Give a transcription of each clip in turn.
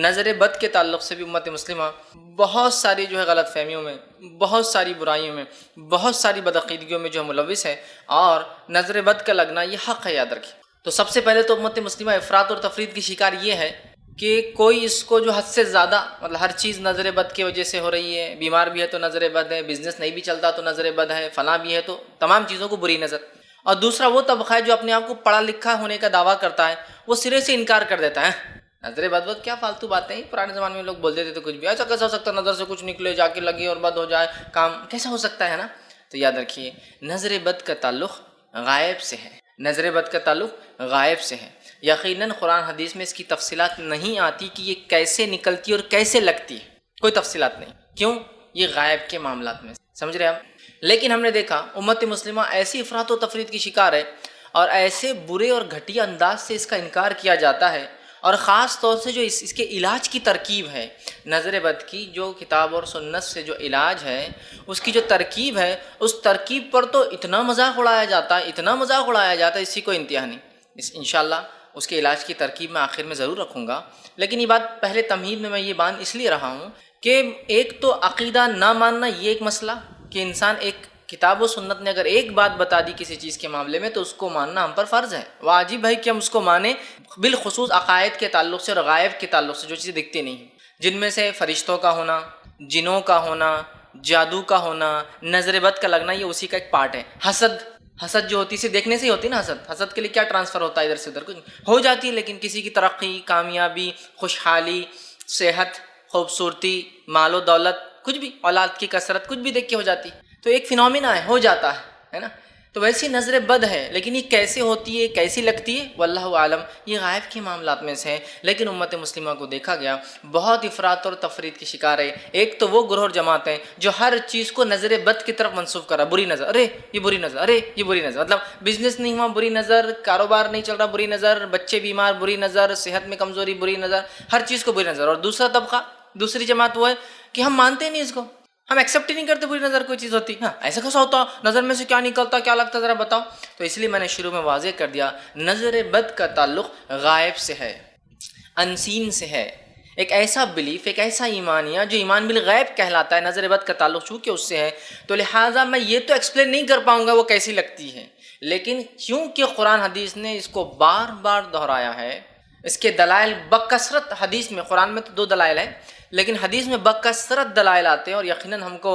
نظر بد کے تعلق سے بھی امت مسلمہ بہت ساری جو ہے غلط فہمیوں میں، بہت ساری برائیوں میں، بہت ساری بدعقیدگیوں میں جو ہے ملوث ہے، اور نظر بد کا لگنا یہ حق ہے، یاد رکھیں۔ تو سب سے پہلے تو امت مسلمہ افراط اور تفریط کی شکار یہ ہے کہ کوئی اس کو جو حد سے زیادہ، مطلب ہر چیز نظر بد کی وجہ سے ہو رہی ہے، بیمار بھی ہے تو نظر بد ہے، بزنس نہیں بھی چلتا تو نظر بد ہے، فلاں بھی ہے تو تمام چیزوں کو بری نظر۔ اور دوسرا وہ طبقہ ہے جو اپنے آپ کو پڑھا لکھا ہونے کا دعویٰ کرتا ہے، وہ سرے سے انکار کر دیتا ہے، نظر بد کیا فالتو باتیں ہیں، پرانے زمانے میں لوگ بول دیتے تھے کچھ بھی، ایسا کیسا ہو سکتا ہے نظر سے کچھ نکلے جا کے لگے اور بد ہو جائے، کام کیسا ہو سکتا ہے نا؟ تو یاد رکھیے نظر بد کا تعلق غائب سے ہے، نظر بد کا تعلق غائب سے ہے۔ یقیناً قرآن حدیث میں اس کی تفصیلات نہیں آتی کہ یہ کیسے نکلتی اور کیسے لگتی ہے، کوئی تفصیلات نہیں، کیوں؟ یہ غائب کے معاملات میں، سمجھ رہے آپ؟ لیکن ہم نے دیکھا امت مسلمہ ایسی افراط و تفریط کی شکار ہے اور ایسے برے اور گھٹیا انداز سے اس کا انکار کیا جاتا ہے، اور خاص طور سے جو اس کے علاج کی ترکیب ہے نظر بد کی، جو کتاب اور سنت سے جو علاج ہے اس کی جو ترکیب ہے، اس ترکیب پر تو اتنا مذاق اڑایا جاتا ہے، اتنا مذاق اڑایا جاتا ہے، اسی کو انتہا نہیں۔ انشاءاللہ اس کے علاج کی ترکیب میں آخر میں ضرور رکھوں گا، لیکن یہ بات پہلے تمہید میں یہ باندھ اس لیے رہا ہوں کہ ایک تو عقیدہ نہ ماننا یہ ایک مسئلہ، کہ انسان ایک کتاب و سنت نے اگر ایک بات بتا دی کسی چیز کے معاملے میں تو اس کو ماننا ہم پر فرض ہے، واجب ہے کہ ہم اس کو مانیں، بالخصوص عقائد کے تعلق سے اور غائب کے تعلق سے، جو چیزیں دکھتی نہیں، جن میں سے فرشتوں کا ہونا، جنوں کا ہونا، جادو کا ہونا، نظر بد کا لگنا، یہ اسی کا ایک پارٹ ہے۔ حسد جو ہوتی ہے اسے دیکھنے سے ہی ہوتی ہے نا، حسد کے لیے کیا ٹرانسفر ہوتا ہے ادھر سے ادھر، کچھ ہو جاتی ہے، لیکن کسی کی ترقی، کامیابی، خوشحالی، صحت، خوبصورتی، مال و دولت، کچھ بھی، اولاد کی کثرت، کچھ بھی دیکھ کے ہو جاتی، تو ایک فینومینا ہے، ہو جاتا ہے نا؟ تو ویسی نظر بد ہے، لیکن یہ کیسے ہوتی ہے، کیسی لگتی ہے، واللہ عالم، یہ غائب کے معاملات میں سے ہے۔ لیکن امت مسلمہ کو دیکھا گیا بہت افراط اور تفریط کی شکار ہے۔ ایک تو وہ گروہ اور جماعتیں جو ہر چیز کو نظر بد کی طرف منسوخ کرا، بری نظر، ارے یہ بری نظر، ارے یہ بری نظر، مطلب بزنس نہیں ہوا بری نظر، کاروبار نہیں چل رہا بری نظر، بچے بیمار بری نظر، صحت میں کمزوری بری نظر، ہر چیز کو بری نظر۔ اور دوسرا طبقہ، دوسری جماعت وہ ہے کہ ہم مانتے نہیں اس کو، ہم ایکسیپٹ ہی نہیں کرتے بری نظر کوئی چیز ہوتی، ہاں ایسا کیسا ہوتا، نظر میں سے کیا نکلتا، کیا لگتا، ذرا بتاؤ۔ تو اس لیے میں نے شروع میں واضح کر دیا، نظر بد کا تعلق غائب سے ہے، انسین سے ہے، ایک ایسا بلیف، ایک ایسا ایمانیہ جو ایمان بالغیب کہلاتا ہے، نظر بد کا تعلق چونکہ اس سے ہے، تو لہٰذا میں یہ تو ایکسپلین نہیں کر پاؤں گا وہ کیسی لگتی ہے، لیکن چونکہ قرآن حدیث نے اس کو بار بار دہرایا ہے، اس کے دلائل بکثرت، حدیث میں، قرآن میں تو 2 دلائل ہیں، لیکن حدیث میں بکثرت دلائل آتے ہیں، اور یقیناً ہم کو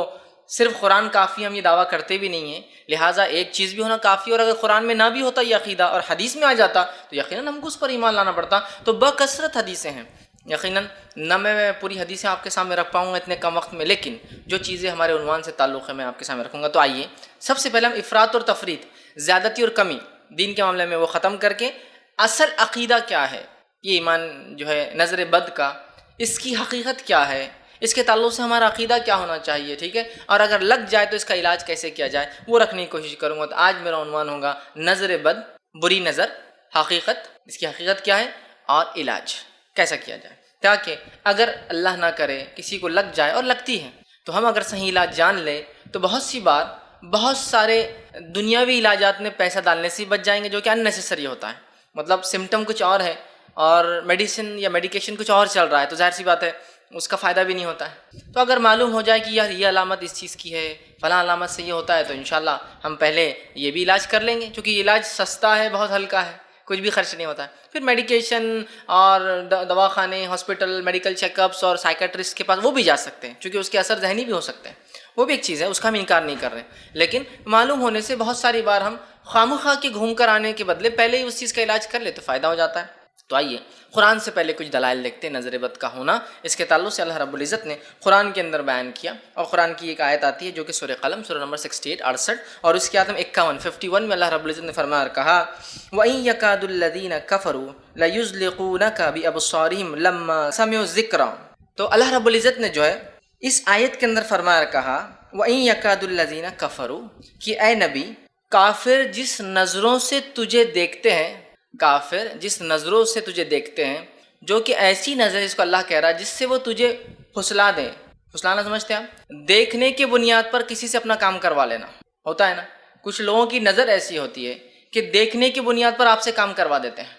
صرف قرآن کافی، ہم یہ دعویٰ کرتے بھی نہیں ہیں، لہٰذا ایک چیز بھی ہونا کافی، اور اگر قرآن میں نہ بھی ہوتا یہ عقیدہ اور حدیث میں آ جاتا تو یقیناً ہم کو اس پر ایمان لانا پڑتا۔ تو بکثرت حدیثیں ہیں، یقیناً نہ میں پوری حدیثیں آپ کے سامنے رکھ پاؤں گا اتنے کم وقت میں، لیکن جو چیزیں ہمارے عنوان سے تعلق ہے میں آپ کے سامنے رکھوں گا۔ تو آئیے سب سے پہلے ہم افراط اور تفریط، زیادتی اور کمی دین کے معاملے میں وہ ختم کر کے اصل عقیدہ کیا ہے، یہ ایمان جو ہے نظر بد کا، اس کی حقیقت کیا ہے، اس کے تعلق سے ہمارا عقیدہ کیا ہونا چاہیے، ٹھیک ہے، اور اگر لگ جائے تو اس کا علاج کیسے کیا جائے وہ رکھنے کی کوشش کروں گا۔ تو آج میرا عنوان ہوگا نظر بد، بری نظر، حقیقت، اس کی حقیقت کیا ہے اور علاج کیسا کیا جائے، تاکہ اگر اللہ نہ کرے کسی کو لگ جائے، اور لگتی ہے، تو ہم اگر صحیح علاج جان لیں تو بہت سی بار بہت سارے دنیاوی علاجات میں پیسہ ڈالنے سے بچ جائیں گے، جو کہ اننیسیسری ہوتا ہے، مطلب سمٹم کچھ اور ہے اور میڈیسن یا میڈیکیشن کچھ اور چل رہا ہے، تو ظاہر سی بات ہے اس کا فائدہ بھی نہیں ہوتا ہے۔ تو اگر معلوم ہو جائے کہ یار یہ علامت اس چیز کی ہے، فلاں علامت سے یہ ہوتا ہے، تو انشاءاللہ ہم پہلے یہ بھی علاج کر لیں گے، کیونکہ یہ علاج سستا ہے، بہت ہلکا ہے، کچھ بھی خرچ نہیں ہوتا ہے۔ پھر میڈیکیشن اور دواخانے، ہاسپٹل، میڈیکل چیک اپس اور سائیکٹرسٹ کے پاس وہ بھی جا سکتے ہیں، چونکہ اس کے اثر ذہنی بھی ہو سکتے ہیں، وہ بھی ایک چیز ہے، اس کا ہم انکار نہیں کر رہے ہیں، لیکن معلوم ہونے سے بہت ساری بار ہم خواہ کے گھوم کر آنے کے بدلے پہلے ہی اس چیز کا علاج کر لے تو فائدہ ہو جاتا ہے۔ تو آئیے قرآن سے پہلے کچھ دلائل دیکھتے ہیں نظر بد کا ہونا، اس کے تعلق سے اللہ رب العزت نے قرآن کے اندر بیان کیا، اور قرآن کی ایک آیت آتی ہے جو کہ سورہ قلم، سورہ نمبر 68 68 اور اس کی آیت 51 میں اللہ رب العزت نے فرمایا اور کہا وَإِن يَكَادُ الَّذِينَ كَفَرُوا لَيُزْلِقُونَكَ بِأَبْصَارِهِمْ لَمَّا سَمِعُوا الذِّكْرَ۔ تو اللہ رب العزت نے جو ہے اس آیت کے اندر فرمایا اور کہا وَإِن يَكَادُ الَّذِينَ كَفَرُوا، کہ اے نبی کافر جس نظروں سے تجھے دیکھتے ہیں، کافر جس نظروں سے تجھے دیکھتے ہیں، جو کہ ایسی نظر اس کو اللہ کہہ رہا ہے جس سے وہ تجھے پھسلا دیں۔ پھسلانا سمجھتے ہیں آپ؟ دیکھنے کے بنیاد پر کسی سے اپنا کام کروا لینا ہوتا ہے نا، کچھ لوگوں کی نظر ایسی ہوتی ہے کہ دیکھنے کی بنیاد پر آپ سے کام کروا دیتے ہیں۔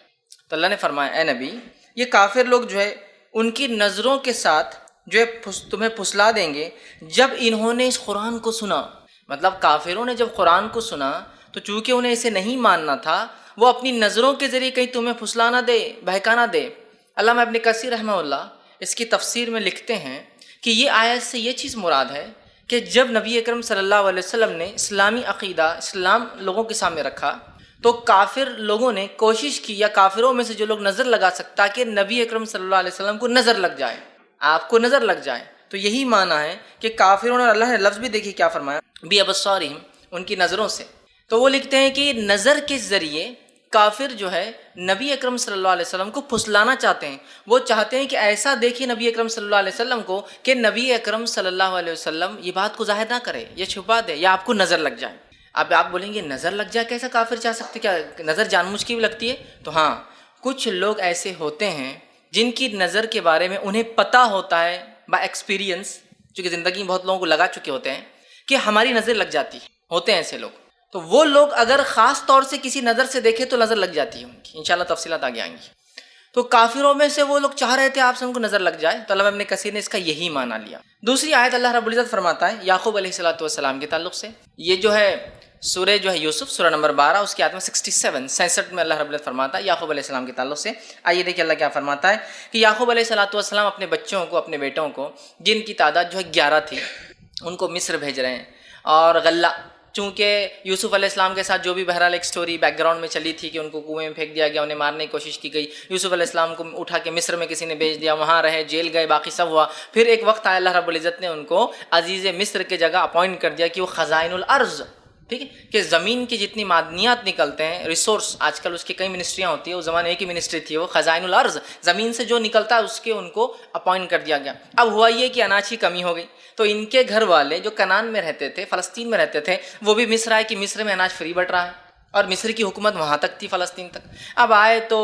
تو اللہ نے فرمایا اے نبی یہ کافر لوگ جو ہے ان کی نظروں کے ساتھ جو ہے تمہیں پھسلا دیں گے جب انہوں نے اس قرآن کو سنا. مطلب کافروں نے جب قرآن کو سنا تو چونکہ انہیں اسے نہیں ماننا تھا، وہ اپنی نظروں کے ذریعے کہیں تمہیں پھسلانا دے، بہکانا دے. علامہ ابن کثیر رحمہ اللہ اس کی تفسیر میں لکھتے ہیں کہ یہ آیت سے یہ چیز مراد ہے کہ جب نبی اکرم صلی اللہ علیہ وسلم نے اسلامی عقیدہ، اسلام لوگوں کے سامنے رکھا تو کافر لوگوں نے کوشش کی، یا کافروں میں سے جو لوگ نظر لگا سکتا کہ نبی اکرم صلی اللہ علیہ وسلم کو نظر لگ جائے، آپ کو نظر لگ جائے. تو یہی معنی ہے کہ کافروں نے، اللہ نے لفظ بھی دیکھی کیا فرمایا، بِأَبْصَارِهِمْ، ان کی نظروں سے. تو وہ لکھتے ہیں کہ نظر کے ذریعے کافر جو ہے نبی اکرم صلی اللہ علیہ وسلم کو پھسلانا چاہتے ہیں. وہ چاہتے ہیں کہ ایسا دیکھیں نبی اکرم صلی اللہ علیہ وسلم کو کہ نبی اکرم صلی اللہ علیہ وسلم یہ بات کو ظاہر نہ کرے، یہ چھپا دے، یا آپ کو نظر لگ جائے. اب آپ بولیں گے نظر لگ جائے کیسا کافر چاہ سکتے، کیا نظر جان بوجھ کے بھی لگتی ہے؟ تو ہاں، کچھ لوگ ایسے ہوتے ہیں جن کی نظر کے بارے میں انہیں پتہ ہوتا ہے با ایکسپیرینس، چونکہ زندگی میں بہت لوگوں کو لگا چکے ہوتے ہیں کہ ہماری نظر لگ جاتی ہے. ہوتے ہیں ایسے لوگ. تو وہ لوگ اگر خاص طور سے کسی نظر سے دیکھے تو نظر لگ جاتی ہے ان کی. انشاءاللہ تفصیلات آگے آئیں گی. تو کافروں میں سے وہ لوگ چاہ رہے تھے آپ سے ان کو نظر لگ جائے، تو علامہ ابن کثیر نے اس کا یہی معنی لیا. دوسری آیت اللہ رب العزت فرماتا ہے یعقوب علیہ السلام کے تعلق سے، یہ جو ہے سورہ جو ہے یوسف، سورہ نمبر 12، اس کی آیت میں 67 میں اللہ رب العزت فرماتا ہے یعقوب علیہ السلام کے تعلق سے. آئیے دیکھیں اللہ کیا فرماتا ہے کہ یعقوب علیہ السلام اپنے بچوں کو، اپنے بیٹوں کو، جن کی تعداد جو ہے 11 تھی، ان کو مصر بھیج رہے ہیں. اور غلہ، چونکہ یوسف علیہ السلام کے ساتھ جو بھی بہرحال ایک سٹوری بیک گراؤنڈ میں چلی تھی کہ ان کو کنویں میں پھینک دیا گیا، انہیں مارنے کی کوشش کی گئی، یوسف علیہ السلام کو اٹھا کے مصر میں کسی نے بھیج دیا، وہاں رہے، جیل گئے، باقی سب ہوا. پھر ایک وقت آیا اللہ رب العزت نے ان کو عزیز مصر کے جگہ اپوائنٹ کر دیا کہ وہ خزائن الارض، ٹھیک ہے، کہ زمین کی جتنی معدنیات نکلتے ہیں، ریسورس، آج کل اس کی کئی منسٹریاں ہوتی ہیں، اس زمانے ایک ہی منسٹری تھی، وہ خزائن الارض، زمین سے جو نکلتا ہے اس کے ان کو اپوائنٹ کر دیا گیا. اب ہوا یہ کہ اناج کی کمی ہو گئی، تو ان کے گھر والے جو کنان میں رہتے تھے، فلسطین میں رہتے تھے، وہ بھی مصر آئے کہ مصر میں اناج فری بٹ رہا ہے، اور مصر کی حکومت وہاں تک تھی، فلسطین تک. اب آئے تو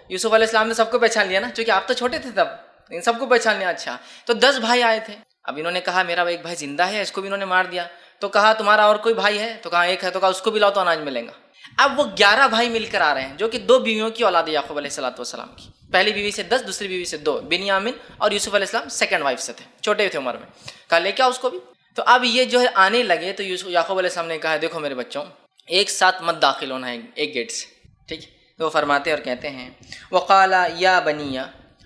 یوسف علیہ السلام نے سب کو پہچان لیا نا، چونکہ آپ تو چھوٹے تھے تب، ان سب کو پہچان لیا. اچھا، تو 10 بھائی آئے تھے. اب انہوں نے کہا میرا ایک بھائی زندہ ہے، اس کو بھی انہوں نے مار دیا. تو کہا تمہارا اور کوئی بھائی ہے؟ تو کہا ایک ہے. تو کہا اس کو بھی لاؤ تو اناج ملے گا. اب وہ 11 بھائی مل کر آ رہے ہیں، جو کہ 2 بیویوں کی اولاد یعقوب علیہ السلام کی. پہلی بیوی سے 10، دوسری بیوی سے 2، بنیامین اور یوسف علیہ السلام سیکنڈ وائف سے تھے، چھوٹے تھے عمر میں. کہا لے کے آؤ اس کو بھی. تو اب یہ جو ہے آنے لگے تو یعقوب علیہ السلام نے کہا دیکھو میرے بچوں، ایک ساتھ مت داخل ہونا ہے ایک گیٹ سے، ٹھیک ہے. تو وہ فرماتے اور کہتے ہیں وقال یا بنی،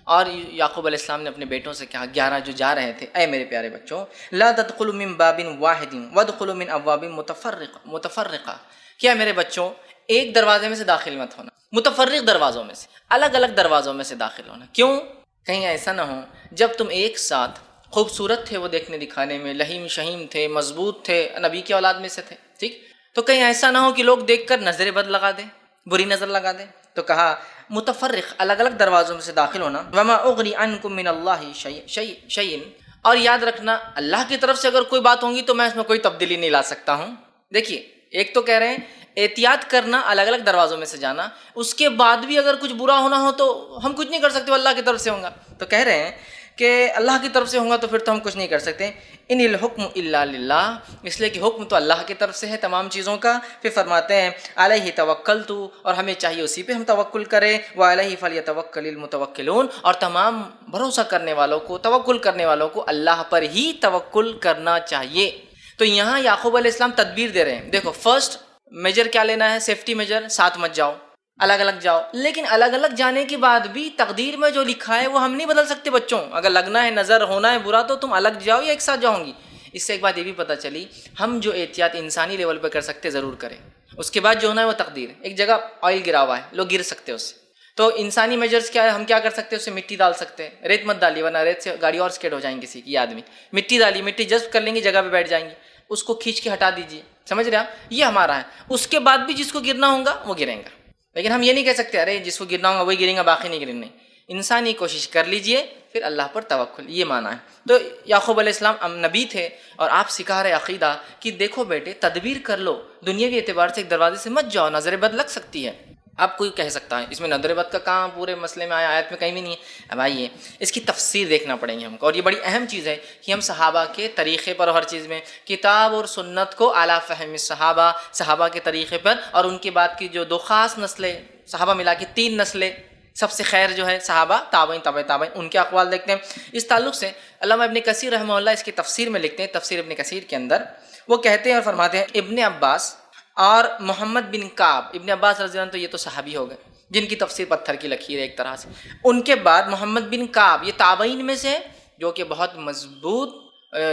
اور یعقوب علیہ السلام نے اپنے بیٹوں سے کہا، 11 جو جا رہے تھے، اے میرے پیارے بچوں، لا تدخلوا من باب واحد وادخلوا من ابواب متفرقہ، کیا میرے بچوں ایک دروازے میں سے داخل مت ہونا، متفرق دروازوں میں سے، الگ الگ دروازوں میں سے داخل ہونا. کیوں؟ کہیں ایسا نہ ہو جب تم ایک ساتھ، خوبصورت تھے وہ دیکھنے دکھانے میں، لہیم شہیم تھے، مضبوط تھے، نبی کی اولاد میں سے تھے، ٹھیک، تو کہیں ایسا نہ ہو کہ لوگ دیکھ کر نظر بد لگا دیں، بری نظر لگا دیں. تو کہا متفرق، الگ الگ دروازوں میں سے داخل ہونا. وما اغنی عنکم من اللہ شیء، اور یاد رکھنا اللہ کی طرف سے اگر کوئی بات ہوگی تو میں اس میں کوئی تبدیلی نہیں لا سکتا ہوں. دیکھیے، ایک تو کہہ رہے ہیں احتیاط کرنا، الگ الگ دروازوں میں سے جانا، اس کے بعد بھی اگر کچھ برا ہونا ہو تو ہم کچھ نہیں کر سکتے، وہ اللہ کی طرف سے ہوگا. تو کہہ رہے ہیں کہ اللہ کی طرف سے ہوگا تو پھر تو ہم کچھ نہیں کر سکتے. ان الحکم الا للہ، اس لیے کہ حکم تو اللہ کی طرف سے ہے تمام چیزوں کا. پھر فرماتے ہیں علیہ توکلت، اور ہمیں چاہیے اسی پہ ہم توکل کریں. وعلیہ فلیتوکل المتوکلون، اور تمام بھروسہ کرنے والوں کو، توکل کرنے والوں کو اللہ پر ہی توکل کرنا چاہیے. تو یہاں یعقوب علیہ السلام تدبیر دے رہے ہیں. دیکھو، فرسٹ میجر کیا لینا ہے؟ سیفٹی میجر، ساتھ مت جاؤ، الگ الگ جاؤ. لیکن الگ الگ جانے کے بعد بھی تقدیر میں جو لکھا ہے وہ ہم نہیں بدل سکتے بچوں. اگر لگنا ہے نظر ہونا ہے برا تو تم الگ جاؤ یا ایک ساتھ جاؤں گی. اس سے ایک بات یہ بھی پتہ چلی، ہم جو احتیاط انسانی لیول پہ کر سکتے ضرور کریں. اس کے بعد جو ہونا ہے وہ تقدیر. ایک جگہ آئل گرا ہوا ہے، لوگ گر سکتے ہیں اس سے، تو انسانی میجرز کیا ہے؟ ہم کیا کر سکتے ہیں؟ اس سے مٹی ڈال سکتے ہیں. ریت مت ڈالی ورنہ ریت سے گاڑی اور اسکیڈ ہو جائیں گی کسی کی آدمی. مٹی ڈالی، مٹی جذب کر لیں گی، جگہ پہ بیٹھ جائیں گی، اس کو کھینچ کے ہٹا دیجیے. سمجھ رہے آپ؟ یہ ہمارا ہے. اس کے بعد بھی جس کو گرنا ہوگا وہ گریں گا. لیکن ہم یہ نہیں کہہ سکتے ارے جس کو گرنا ہوگا وہی گریں گا، باقی نہیں گریں. انسانی کوشش کر لیجئے، پھر اللہ پر توکل، یہ معنی ہے. تو یعقوب علیہ السلام نبی تھے اور آپ سکھا رہے عقیدہ کہ دیکھو بیٹے تدبیر کر لو، دنیاوی اعتبار سے ایک دروازے سے مت جاؤ، نظر بد لگ سکتی ہے. اب کوئی کہہ سکتا ہے اس میں نظر بد کا کہاں پورے مسئلے میں آیا، آیت میں کہیں بھی نہیں ہے. اب آئیے اس کی تفسیر دیکھنا پڑیں گے ہم کو، اور یہ بڑی اہم چیز ہے کہ ہم صحابہ کے طریقے پر ہر چیز میں کتاب اور سنت کو اعلیٰ فہم صحابہ کے طریقے پر، اور ان کے بعد کی جو 2 خاص نسلیں، صحابہ ملا کے 3 نسلیں، سب سے خیر جو ہے صحابہ، تابعین، تابع تابعین، ان کے اقوال دیکھتے ہیں۔ اس تعلق سے علامہ ابن کثیر رحمہ اللہ اس کی تفسیر میں لکھتے ہیں، تفسیر ابن کثیر کے اندر وہ کہتے ہیں اور فرماتے ہیں ابن عباس اور محمد بن کعب، ابن عباس رضی اللہ عنہ تو یہ تو صحابی ہو گئے جن کی تفسیر پتھر کی لکیر ہے ایک طرح سے، ان کے بعد محمد بن کعب یہ تابعین میں سے جو کہ بہت مضبوط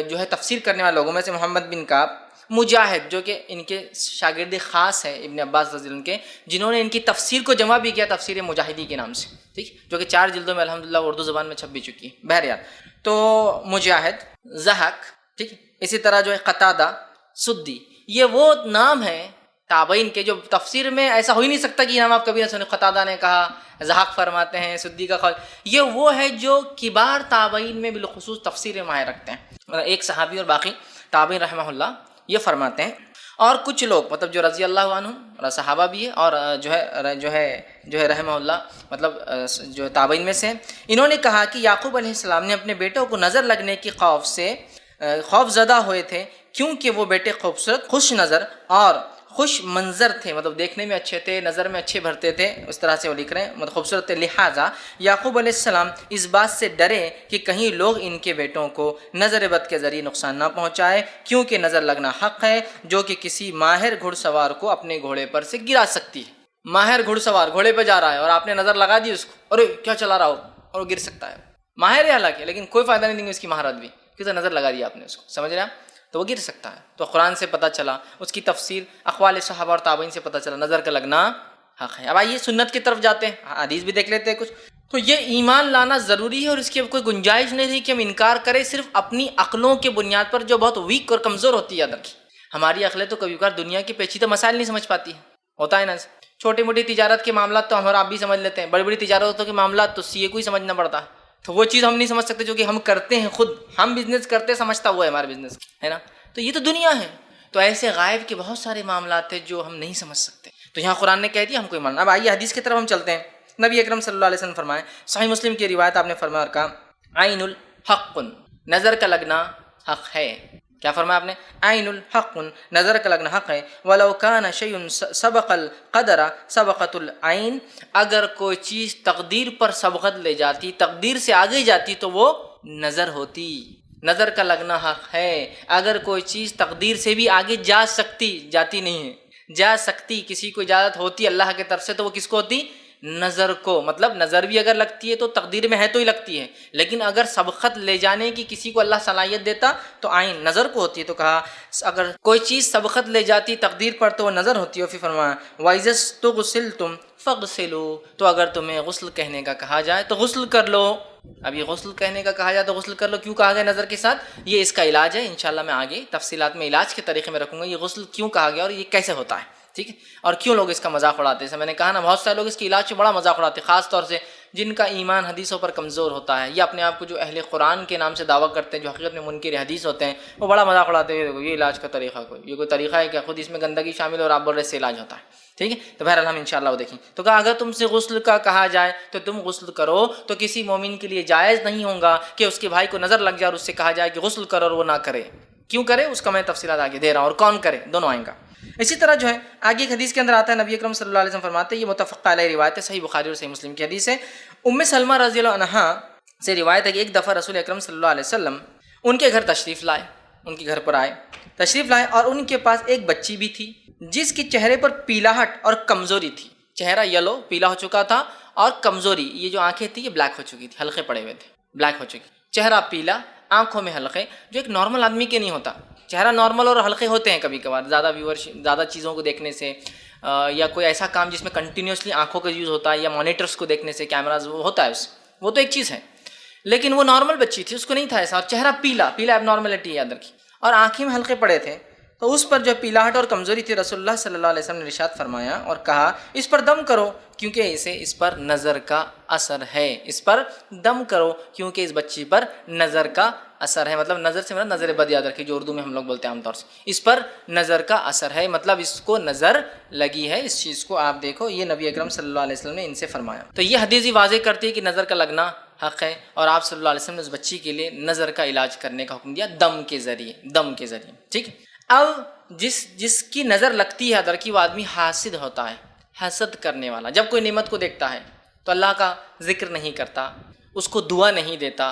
جو ہے تفسیر کرنے والے لوگوں میں سے محمد بن کعب، مجاہد جو کہ ان کے شاگرد خاص ہیں ابن عباس رضی اللہ عنہ کے، جنہوں نے ان کی تفسیر کو جمع بھی کیا تفسیر مجاہدی کے نام سے، ٹھیک، جو کہ 4 جلدوں میں الحمدللہ اردو زبان میں چھپ بھی چکی ہے۔ بہرحال تو مجاہد، ضحاک، ٹھیک، اسی طرح جو ہے قتادہ، سدی، یہ وہ نام ہیں تابعین کے جو تفسیر میں ایسا ہو ہی نہیں سکتا کہ یہ نام آپ کبھی نہ سنے۔ قتادہ نے کہا، ضحاک فرماتے ہیں، سدی کا قول، یہ وہ ہے جو کبار تابعین میں بالخصوص تفسیر میں ماہر رکھتے ہیں، ایک صحابی اور باقی تابعین رحمہ اللہ یہ فرماتے ہیں۔ اور کچھ لوگ مطلب جو رضی اللہ عنہ اور صحابہ بھی ہے اور جو ہے رحمہ اللہ مطلب جو تابعین میں سے، انہوں نے کہا کہ یعقوب علیہ السلام نے اپنے بیٹوں کو نظر لگنے کی خوف سے خوف زدہ ہوئے تھے، کیونکہ وہ بیٹے خوبصورت، خوش نظر اور خوش منظر تھے، مطلب دیکھنے میں اچھے تھے، نظر میں اچھے بھرتے تھے، اس طرح سے وہ لکھ رہے ہیں، مطلب خوبصورت تھے۔ لہٰذا یعقوب علیہ السلام اس بات سے ڈرے کہ کہیں لوگ ان کے بیٹوں کو نظر بد کے ذریعے نقصان نہ پہنچائے، کیونکہ نظر لگنا حق ہے جو کہ کسی ماہر گھڑ سوار کو اپنے گھوڑے پر سے گرا سکتی ہے۔ ماہر گھڑ سوار گھوڑے پہ جا رہا ہے اور آپ نے نظر لگا دی اس کو، ارے کیا چلا رہا ہو، اور وہ گر سکتا ہے۔ ماہر ہے حالانکہ، لیکن کوئی فائدہ نہیں دیں گے اس کی مہارت بھی، کیونکہ نظر لگا دی آپ نے اس کو، سمجھ رہے ہیں، تو وہ گر سکتا ہے۔ تو قرآن سے پتہ چلا، اس کی تفسیر اقوال صحابہ اور تابعین سے پتہ چلا نظر کا لگنا حق ہے۔ اب آئیے سنت کی طرف جاتے ہیں، حدیث بھی دیکھ لیتے ہیں کچھ۔ تو یہ ایمان لانا ضروری ہے اور اس کی کوئی گنجائش نہیں رہی کہ ہم انکار کریں صرف اپنی عقلوں کے بنیاد پر جو بہت ویک اور کمزور ہوتی ہے۔ یاد رکھیے ہماری عقلیں تو کبھی کبھار دنیا کے پیچیدہ مسائل نہیں سمجھ پاتی ہیں، ہوتا ہے نا، چھوٹی موٹی تجارت کے معاملات تو ہم اور آپ بھی سمجھ لیتے ہیں، بڑی بڑی تجارتوں کے معاملات تو سی اے کو ہی سمجھنا پڑتا ہے، تو وہ چیز ہم نہیں سمجھ سکتے جو کہ ہم کرتے ہیں، خود ہم بزنس کرتے سمجھتا ہوا ہے ہمارا بزنس، ہے نا، تو یہ تو دنیا ہے۔ تو ایسے غائب کے بہت سارے معاملات ہیں جو ہم نہیں سمجھ سکتے، تو یہاں قرآن نے کہہ دیا ہم کوئی ماننا۔ اب آئیے حدیث کی طرف ہم چلتے ہیں۔ نبی اکرم صلی اللہ علیہ وسلم فرمائے، صحیح مسلم کی روایت، آپ نے فرمایا اور کہا عین الحق، نظر کا لگنا حق ہے۔ کیا فرمایا آپ نے؟ عین الحق، نظر کا لگنا حق ہے۔ ولو کان شیء سبق القدر سبقت العین، اگر کوئی چیز تقدیر پر سبقت لے جاتی، تقدیر سے آگے جاتی تو وہ نظر ہوتی۔ نظر کا لگنا حق ہے، اگر کوئی چیز تقدیر سے بھی آگے جا سکتی، جاتی نہیں ہے، جا سکتی، کسی کو اجازت ہوتی اللہ کی طرف سے تو وہ کس کو ہوتی؟ نظر کو، مطلب نظر بھی اگر لگتی ہے تو تقدیر میں ہے تو ہی لگتی ہے، لیکن اگر سبقت لے جانے کی کسی کو اللہ صلاحیت دیتا تو عین نظر کو ہوتی ہے۔ تو کہا اگر کوئی چیز سبقت لے جاتی تقدیر پر تو وہ نظر ہوتی ہے۔ پھر فرمایا وَإِذَا اسْتُغْسِلْتُمْ فَاغْسِلُوا، تو اگر تمہیں غسل کہنے کا کہا جائے تو غسل کر لو۔ اب یہ غسل کہنے کا کہا جائے تو غسل کر لو کیوں کہا گیا نظر کے ساتھ؟ یہ اس کا علاج ہے، انشاءاللہ میں آگے تفصیلات میں علاج کے طریقے میں رکھوں گا، یہ غسل کیوں کہا گیا اور یہ کیسے ہوتا ہے، ٹھیک ہے، اور کیوں لوگ اس کا مذاق اڑاتے ہیں۔ جیسے میں نے کہا نا، بہت سارے لوگ اس کے علاج سے بڑا مذاق اڑاتے ہیں، خاص طور سے جن کا ایمان حدیثوں پر کمزور ہوتا ہے یا اپنے آپ کو جو اہل قرآن کے نام سے دعویٰ کرتے ہیں، جو حقیقت میں منکر حدیث ہوتے ہیں، وہ بڑا مذاق اڑاتے ہیں، یہ علاج کا طریقہ یہ کوئی طریقہ ہے کہ خود اس میں گندگی شامل اور آپ بول رہے سے علاج ہوتا ہے، ٹھیک ہے۔ تو بہرحال ہم انشاءاللہ وہ دیکھیں۔ تو کہا اگر تم سے غسل کا کہا جائے تو تم غسل کرو، تو کسی مومن کے لیے جائز نہیں ہوگا کہ اس کے بھائی کو نظر لگ جائے اور اس سے کہا جائے کہ غسل کرو اور وہ نہ کرے۔ کیوں کرے اس کا میں تفصیلات آگے دے رہا ہوں، اور کون کرے دونوں آئیں گا۔ اسی طرح جو ہے آگے ایک حدیث کے اندر آتا ہے، نبی اکرم صلی اللہ علیہ وسلم فرماتے ہیں، یہ متفق علیہ روایت ہے، صحیح بخاری اور صحیح مسلم کی حدیث ہے۔ ام سلمہ رضی اللہ عنہا سے روایت ہے کہ ایک دفعہ رسول اکرم صلی اللہ علیہ وسلم ان کے گھر تشریف لائے، ان کے گھر پر آئے تشریف لائے، اور ان کے پاس ایک بچی بھی تھی جس کے چہرے پر پیلاہٹ اور کمزوری تھی، چہرہ یلو پیلا ہو چکا تھا اور کمزوری، یہ جو آنکھیں تھی یہ بلیک ہو چکی تھی، حلقے پڑے ہوئے تھے، بلیک ہو چکی، چہرہ پیلا، آنکھوں میں حلقے، جو ایک نارمل آدمی کے نہیں ہوتا۔ چہرہ نارمل اور حلقے ہوتے ہیں کبھی کبھار زیادہ چیزوں کو دیکھنے سے، یا کوئی ایسا کام جس میں کنٹینیوسلی آنکھوں کا یوز ہوتا ہے، یا مانیٹرس کو دیکھنے سے، کیمراز، وہ ہوتا ہے اس، وہ تو ایک چیز ہے، لیکن وہ نارمل بچی تھی، اس کو نہیں تھا ایسا، اور چہرہ پیلا اب نارملٹی یاد رکھی، اور آنکھیں میں حلقے پڑے تھے، تو اس پر جو پیلاہٹ اور کمزوری تھی، رسول اللہ صلی اللہ علیہ وسلم نے ارشاد فرمایا اور کہا اس پر دم کرو کیونکہ اس پر نظر کا اثر ہے، اس پر دم کرو کیونکہ اس بچی پر نظر کا اثر ہے، مطلب نظر سے مراد نظر بد یاد رکھیے، جو اردو میں ہم لوگ بولتے ہیں عام طور سے، اس پر نظر کا اثر ہے، مطلب اس کو نظر لگی ہے، اس چیز کو آپ دیکھو، یہ نبی اکرم صلی اللہ علیہ وسلم نے ان سے فرمایا۔ تو یہ حدیث ہی واضح کرتی ہے کہ نظر کا لگنا حق ہے، اور آپ صلی اللہ علیہ وسلم نے اس بچی کے لیے نظر کا علاج کرنے کا حکم دیا دم کے ذریعے، ٹھیک ہے۔ اب جس کی نظر لگتی ہے ادر کی، وہ آدمی حاسد ہوتا ہے، حسد کرنے والا، جب کوئی نعمت کو دیکھتا ہے تو اللہ کا ذکر نہیں کرتا، اس کو دعا نہیں دیتا،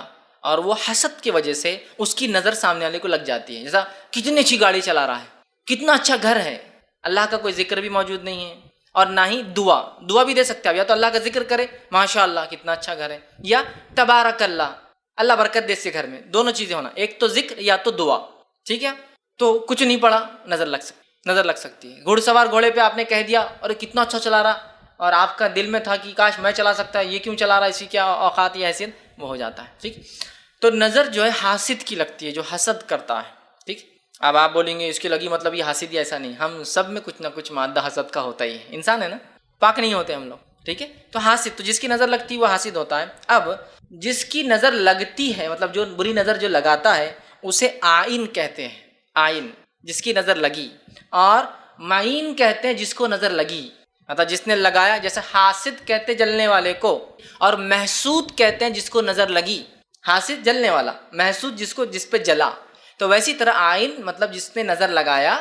اور وہ حسد کی وجہ سے اس کی نظر سامنے والے کو لگ جاتی ہے، جیسا کتنی اچھی گاڑی چلا رہا ہے، کتنا اچھا گھر ہے، اللہ کا کوئی ذکر بھی موجود نہیں ہے، اور نہ ہی دعا بھی دے سکتے ہیں، یا تو اللہ کا ذکر کرے ماشاء اللہ کتنا اچھا گھر ہے، یا تبارک اللہ برکت دے اس کے گھر میں، دونوں چیزیں ہونا، ایک تو ذکر یا تو دعا، ٹھیک ہے؟ تو کچھ نہیں پڑا، نظر لگ سکتی ہے۔ گھڑ سوار گھوڑے پہ آپ نے کہہ دیا اور کتنا اچھا چلا رہا، اور آپ کا دل میں تھا کہ کاش میں چلا سکتا، یہ کیوں چلا رہا، اسی کیا اوقات یا حیثیت، وہ ہو جاتا ہے، ٹھیک۔ تو نظر جو ہے حاسد کی لگتی ہے، جو حسد کرتا ہے، ٹھیک۔ اب آپ بولیں گے اس کی لگی مطلب یہ حاسد ہی، ایسا نہیں، ہم سب میں کچھ نہ کچھ مادہ حسد کا ہوتا ہی ہے، انسان ہے نا، پاک نہیں ہوتے ہم لوگ، ٹھیک ہے۔ تو حاسد، تو جس کی نظر لگتی ہے وہ حاسد ہوتا ہے۔ اب جس کی نظر لگتی ہے، مطلب جو بری نظر جو لگاتا ہے، اسے عائن کہتے ہیں، عائن جس کی نظر لگی، اور معین کہتے ہیں جس کو نظر لگی، مطلب جس نے لگایا، جیسے حاسد کہتے جلنے والے کو، اور محسود کہتے ہیں جس کو نظر لگی، حاسد جلنے والا، محسود جس پہ جلا، تو ویسی طرح عائن مطلب جس نے نظر لگایا،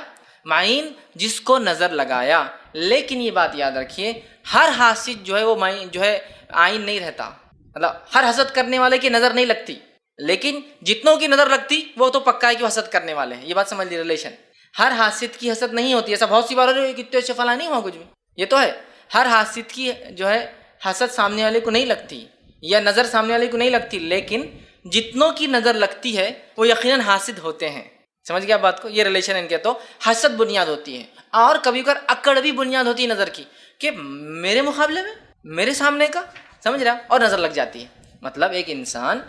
معین جس کو نظر لگایا۔ لیکن یہ بات یاد رکھیے، ہر حاسد جو ہے وہ معین جو ہے عائن نہیں رہتا، مطلب ہر حسد کرنے والے کی نظر نہیں لگتی، لیکن جتنوں کی نظر لگتی وہ تو پکا ہے کہ حسد کرنے والے ہیں، یہ بات سمجھ لی ریلیشن۔ ہر حاسد کی حسد نہیں ہوتی، ایسا بہت سی بار ہو کتنے اچھے فلاں نہیں ہوا کچھ بھی، یہ تو ہے ہر حاسد کی جو ہے حسد سامنے والے کو نہیں لگتی، یا نظر سامنے والے کو نہیں لگتی، لیکن جتنوں کی نظر لگتی ہے وہ یقیناً حاسد ہوتے ہیں۔ سمجھ گیا بات کو؟ یہ ریلیشن ان کے، تو حسد بنیاد ہوتی ہے، اور کبھی کبھار اکڑ بھی بنیاد ہوتی ہے نظر کی، کہ میرے مقابلے میں میرے سامنے کا، سمجھ رہا، اور نظر لگ جاتی ہے۔ مطلب ایک انسان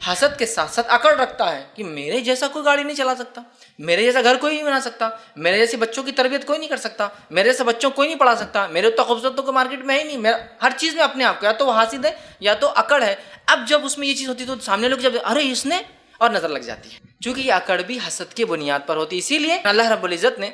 حسد کے ساتھ ساتھ اکڑ رکھتا ہے کہ میرے جیسا کوئی گاڑی نہیں چلا سکتا، میرے جیسا گھر کوئی نہیں بنا سکتا، میرے جیسے بچوں کی تربیت کوئی نہیں کر سکتا، میرے جیسے بچوں کوئی نہیں پڑھا سکتا، میرے اتنا خوبصورت تو کوئی مارکیٹ میں ہی نہیں، میرا ہر چیز میں اپنے آپ کو، یا تو وہ حاسد ہے یا تو اکڑ ہے۔ اب جب اس میں یہ چیز ہوتی تو سامنے لوگ جب ارے اس نے، اور نظر لگ جاتی ہے، چونکہ یہ اکڑ بھی حسد کی بنیاد پر ہوتی ہے۔ اسی لیے اللہ رب العزت نے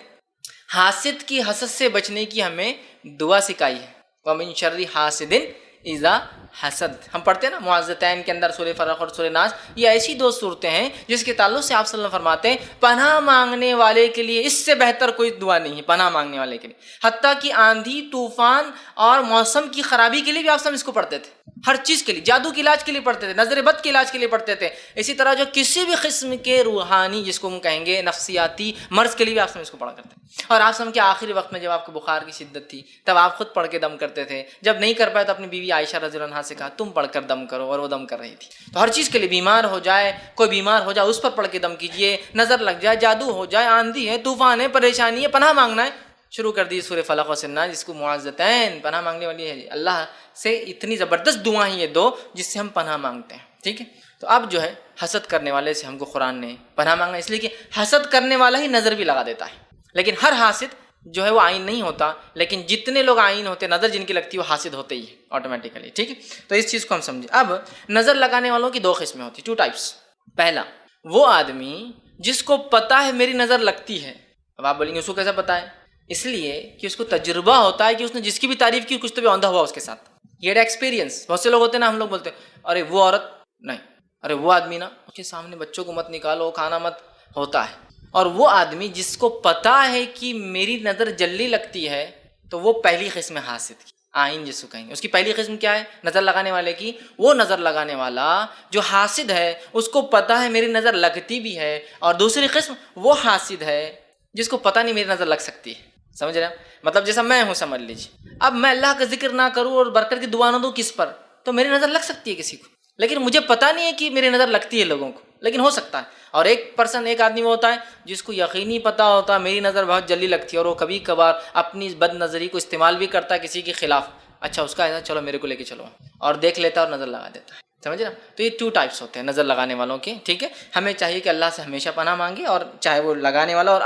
حاسد کی حسد سے بچنے کی ہمیں دعا سکھائی ہے، وَمِن شَرِّ حَاسِدٍ اِذَا حسد، ہم پڑھتے ہیں نا معوذتین کے اندر، سورہ فلق اور سورہ ناس، یہ ایسی دو صورتیں ہیں جس کے تعلق سے آپ صلی اللہ علیہ وسلم فرماتے ہیں پناہ مانگنے والے کے لیے اس سے بہتر کوئی دعا نہیں ہے، پناہ مانگنے والے کے لیے، حتیٰ کہ آندھی طوفان اور موسم کی خرابی کے لیے بھی آپ صلی اللہ علیہ وسلم اس کو پڑھتے تھے، ہر چیز کے لیے، جادو کے علاج کے لیے پڑھتے تھے، نظر بد کے علاج کے لیے پڑھتے تھے، اسی طرح جو کسی بھی قسم کے روحانی جس کو ہم کہیں گے نفسیاتی مرض کے لیے بھی آپ صلی اللہ علیہ وسلم اس کو پڑھا کرتے ہیں۔ اور آپ صلی اللہ علیہ وسلم کے آخری وقت میں جب آپ کو بخار کی شدت تھی تب آپ خود پڑھ کے دم کرتے تھے، جب نہیں کر پائے تو اپنی بیوی عائشہ رضی اللہ عنہا سے کہا تم پڑھ کر دم کرو، اور وہ دم کر رہی تھی۔ تو ہر چیز کے لیے، بیمار ہو جائے، کوئی بیمار ہو جائے اس پر پڑھ کے دم کیجئے، نظر لگ جائے، جادو ہو جائے، آندھی ہے، طوفان ہے، پریشانی ہے، پناہ مانگنا ہے، شروع کر دی سورہ فلق و ناس، جس کو معوذتین پناہ مانگنے والی ہے، اللہ سے اتنی زبردست دعا ہیں یہ دو جس سے ہم پناہ مانگتے ہیں، ٹھیک ہے۔ تو اب جو ہے حسد کرنے والے سے ہم کو قرآن نے پناہ مانگنا، اس لیے کہ حسد کرنے والا ہی نظر بھی لگا دیتا ہے، لیکن ہر حاسد جو ہے وہ عائن نہیں ہوتا، لیکن جتنے لوگ عائن ہوتے، نظر جن کی لگتی ہے وہ حاسد ہوتے ہی آٹومیٹیکلی، ٹھیک ہے۔ تو اس چیز کو ہم سمجھیں۔ اب نظر لگانے والوں کی دو قسمیں ہوتی، 2 ٹائپس۔ پہلا، وہ آدمی جس کو پتہ ہے میری نظر لگتی ہے۔ اب آپ بولیں گے اس کو کیسا پتہ ہے؟ اس لیے کہ اس کو تجربہ ہوتا ہے کہ اس نے جس کی بھی تعریف کی کچھ تو بھی آندھا ہوا اس کے ساتھ، یہ ایکسپیرینس۔ بہت سے لوگ ہوتے ہیں نا، ہم لوگ بولتے ہیں ارے وہ عورت نہیں، ارے وہ آدمی نا، اس کے سامنے بچوں کو مت نکالو، کھانا مت، ہوتا ہے۔ اور وہ آدمی جس کو پتہ ہے کہ میری نظر جلدی لگتی ہے، تو وہ پہلی قسم ہے حاسد کی، عائن جس کو کہیں گے۔ اس کی پہلی قسم کیا ہے نظر لگانے والے کی؟ وہ نظر لگانے والا جو حاسد ہے اس کو پتہ ہے میری نظر لگتی بھی ہے، اور دوسری قسم وہ حاسد ہے جس کو پتہ نہیں میری نظر لگ سکتی ہے۔ سمجھ رہے ہیں؟ مطلب جیسا میں ہوں، سمجھ لیجیے، اب میں اللہ کا ذکر نہ کروں اور برکت کی دعا نہ دوں کس پر، تو میری نظر لگ سکتی ہے کسی کو، لیکن مجھے پتہ نہیں ہے کہ میری نظر لگتی ہے لوگوں کو، لیکن ہو سکتا ہے۔ اور ایک آدمی وہ ہوتا ہے جس کو یقینی پتہ ہوتا ہے میری نظر بہت جلدی لگتی ہے، اور وہ کبھی کبھار اپنی بد نظری کو استعمال بھی کرتا ہے کسی کے خلاف، اچھا اس کا ایسا، چلو میرے کو لے کے چلو، اور دیکھ لیتا ہے اور نظر لگا دیتا ہے۔ سمجھ نا؟ تو یہ 2 ٹائپس ہوتے ہیں نظر لگانے والوں کے، ٹھیک ہے۔ ہمیں چاہیے کہ اللہ سے ہمیشہ پناہ مانگے، اور چاہے وہ لگانے والا، اور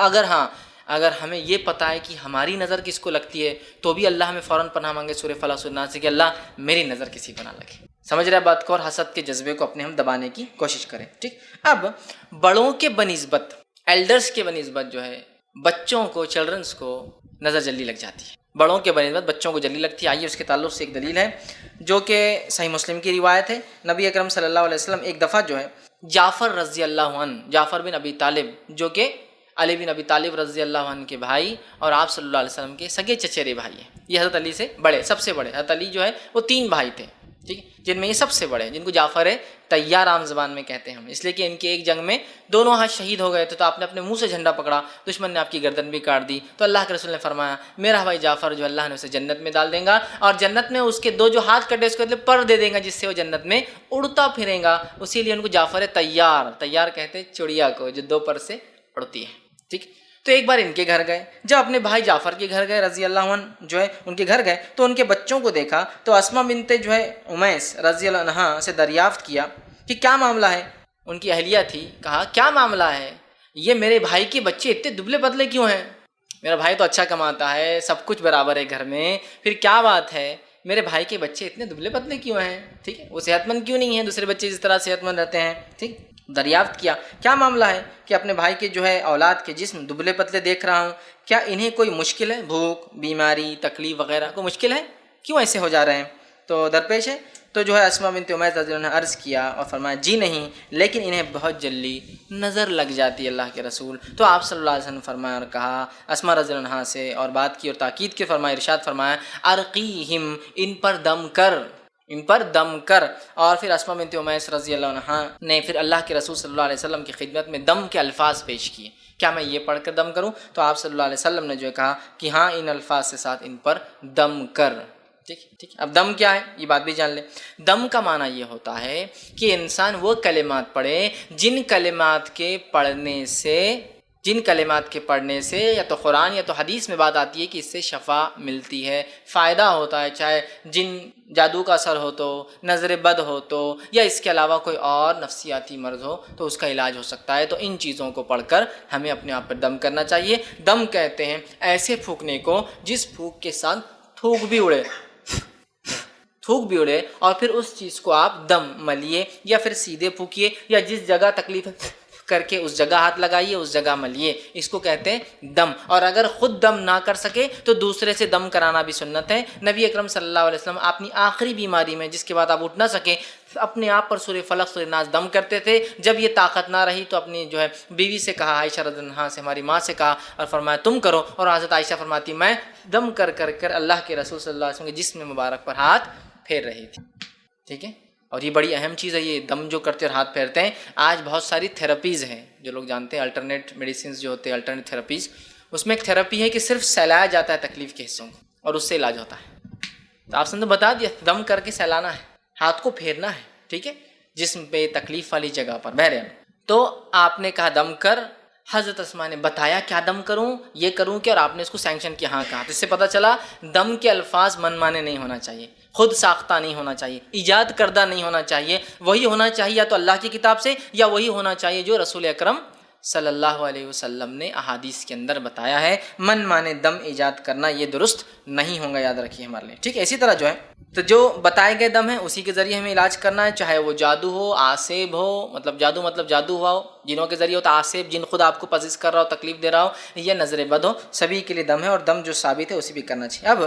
اگر ہمیں یہ پتہ ہے کہ ہماری نظر کس کو لگتی ہے تو بھی اللہ ہمیں فوراً پناہ مانگے سورہ فلق سورہ ناس سے کہ اللہ میری نظر کسی پر نہ لگے۔ سمجھ رہے بات کو؟ اور حسد کے جذبے کو اپنے ہم دبانے کی کوشش کریں، ٹھیک۔ اب بڑوں کے بنسبت، ایلڈرز کے بنسبت جو ہے بچوں کو، چلڈرنس کو نظر جلدی لگ جاتی ہے، بڑوں کے بنسبت بچوں کو جلدی لگتی ہے۔ آئیے اس کے تعلق سے ایک دلیل ہے جو کہ صحیح مسلم کی روایت ہے۔ نبی اکرم صلی اللہ علیہ وسلم ایک دفعہ جو ہے جعفر رضی اللہ عنہ، جعفر بن ابی طالب جو کہ علی بن ابی طالب رضی اللہ عنہ کے بھائی اور آپ صلی اللہ علیہ وسلم کے سگے چچیرے بھائی ہیں، یہ حضرت علی سے بڑے، سب سے بڑے، حضرت علی جو ہے وہ 3 بھائی تھے، ٹھیک ہے، جن میں یہ سب سے بڑے ہیں، جن کو جعفر طیار عام زبان میں کہتے ہیں ہم، اس لیے کہ ان کی ایک جنگ میں دونوں ہاتھ شہید ہو گئے تھے، تو آپ نے اپنے منہ سے جھنڈا پکڑا، دشمن نے آپ کی گردن بھی کاٹ دی، تو اللہ کے رسول نے فرمایا میرا بھائی جعفر جو اللہ نے اسے جنت میں ڈال دیں گا، اور جنت میں اس کے دو جو ہاتھ کٹے اس کے بدلے پر دے دیں گا، جس سے وہ جنت میں اڑتا پھرے گا، اسی لیے ان کو جعفر طیار کہتے ہیں چڑیا کو جو دو پر سے اڑتی ہے، ٹھیک۔ تو ایک بار ان کے گھر گئے، جب اپنے بھائی جعفر کے گھر گئے رضی اللہ عنہ جو ہے ان کے گھر گئے تو ان کے بچوں کو دیکھا، تو اسما بنت جو ہے امیس رضی اللہ عنہا سے دریافت کیا کہ کیا معاملہ ہے، ان کی اہلیہ تھی، کہا کیا معاملہ ہے، یہ میرے بھائی کے بچے اتنے دبلے پتلے کیوں ہیں، میرا بھائی تو اچھا کماتا ہے، سب کچھ برابر ہے گھر میں، پھر کیا بات ہے میرے بھائی کے بچے اتنے دبلے پتلے کیوں ہیں، ٹھیک ہے، وہ صحت مند کیوں نہیں ہیں، دوسرے بچے جس طرح صحت مند رہتے ہیں، ٹھیک۔ دریافت کیا کیا معاملہ ہے کہ اپنے بھائی کے جو ہے اولاد کے جسم دبلے پتلے دیکھ رہا ہوں، کیا انہیں کوئی مشکل ہے، بھوک بیماری تکلیف وغیرہ کوئی مشکل ہے، کیوں ایسے ہو جا رہے ہیں، تو درپیش ہے، تو جو ہے اسما بنت امیس رضی اللہ عنہ نے عرض کیا اور فرمایا جی نہیں، لیکن انہیں بہت جلدی نظر لگ جاتی ہے اللہ کے رسول، تو آپ صلی اللہ علیہ وسلم فرمایا اور کہا اسما رضی اللہ عنہ سے اور بات کی اور تاکید کی، فرمایا ارشاد فرمایا ارقیہم، ان پر دم کر، ان پر دم کر، اور پھر اسما بنت امیس رضی اللہ عنہ نے پھر اللہ کے رسول صلی اللہ علیہ وسلم کی خدمت میں دم کے الفاظ پیش کیے، کیا میں یہ پڑھ کر دم کروں، تو آپ صلی اللہ علیہ وسلم نے جو ہے کہا کہ ہاں ان الفاظ کے ساتھ ان پر دم کر، ٹھیک۔ اب دم کیا ہے یہ بات بھی جان لیں، دم کا معنی یہ ہوتا ہے کہ انسان وہ کلمات پڑھے جن کلمات کے پڑھنے سے یا تو قرآن یا تو حدیث میں بات آتی ہے کہ اس سے شفا ملتی ہے، فائدہ ہوتا ہے، چاہے جن جادو کا اثر ہو تو، نظر بد ہو تو، یا اس کے علاوہ کوئی اور نفسیاتی مرض ہو تو اس کا علاج ہو سکتا ہے، تو ان چیزوں کو پڑھ کر ہمیں اپنے آپ پر دم کرنا چاہیے۔ دم کہتے ہیں ایسے پھونکنے کو جس پھونک کے ساتھ تھوک بھی اڑے اور پھر اس چیز کو آپ دم ملیے یا پھر سیدھے پھونکیے، یا جس جگہ تکلیف کر کے اس جگہ ہاتھ لگائیے، اس جگہ ملیے، اس کو کہتے ہیں دم۔ اور اگر خود دم نہ کر سکے تو دوسرے سے دم کرانا بھی سنت ہے۔ نبی اکرم صلی اللہ علیہ وسلم اپنی آخری بیماری میں جس کے بعد آپ اٹھ نہ سکے اپنے آپ پر سورہ فلق سورہ ناس دم کرتے تھے، جب یہ طاقت نہ رہی تو اپنی جو ہے بیوی سے کہا، عائشہ رضی اللہ عنہا سے، ہماری ماں سے کہا اور فرمایا تم کرو، اور حضرت عائشہ فرماتی میں دم کر اللہ کے رسول صلی اللہ علیہ وسلم کے جسم مبارک پر ہاتھ پھیر رہی تھی، ٹھیک ہے۔ اور یہ بڑی اہم چیز ہے، یہ دم جو کرتے اور ہاتھ پھیرتے ہیں۔ آج بہت ساری تھراپیز ہیں جو لوگ جانتے ہیں، الٹرنیٹ میڈیسنز جو ہوتے ہیں، الٹرنیٹ تھراپیز، اس میں ایک تھراپی ہے کہ صرف سہلایا جاتا ہے تکلیف کے حصوں کو اور اس سے علاج ہوتا ہے۔ تو آپ نے بتا دیا دم کر کے سہلانا ہے، ہاتھ کو پھیرنا ہے، ٹھیک ہے، جسم پہ تکلیف والی جگہ پر بہرحال۔ تو آپ نے کہا دم کر، حضرت اسما نے بتایا کیا دم کروں، یہ کروں کیا، اور آپ نے اس کو سینکشن کیا، ہاں کہا۔ تو اس سے پتہ چلا دم کے الفاظ من مانے نہیں ہونا چاہیے، خود ساختہ نہیں ہونا چاہیے، ایجاد کردہ نہیں ہونا چاہیے، وہی ہونا چاہیے یا تو اللہ کی کتاب سے یا وہی ہونا چاہیے جو رسول اکرم صلی اللہ علیہ وسلم نے احادیث کے اندر بتایا ہے۔ من مانے دم ایجاد کرنا یہ درست نہیں ہوگا، یاد رکھیے ہمارے لیے، ٹھیک ہے۔ اسی طرح جو ہے تو جو بتائے گئے دم ہیں اسی کے ذریعے ہمیں علاج کرنا ہے، چاہے وہ جادو ہو، آسیب ہو، مطلب جادو ہوا ہو، جنوں کے ذریعے ہوتا، آسیب جن خود آپ کو پزیز کر رہا ہو، تکلیف دے رہا ہو، یا نظر بد ہو، سبھی کے لیے دم ہے، اور دم جو ثابت ہے اسی بھی کرنا چاہیے۔ اب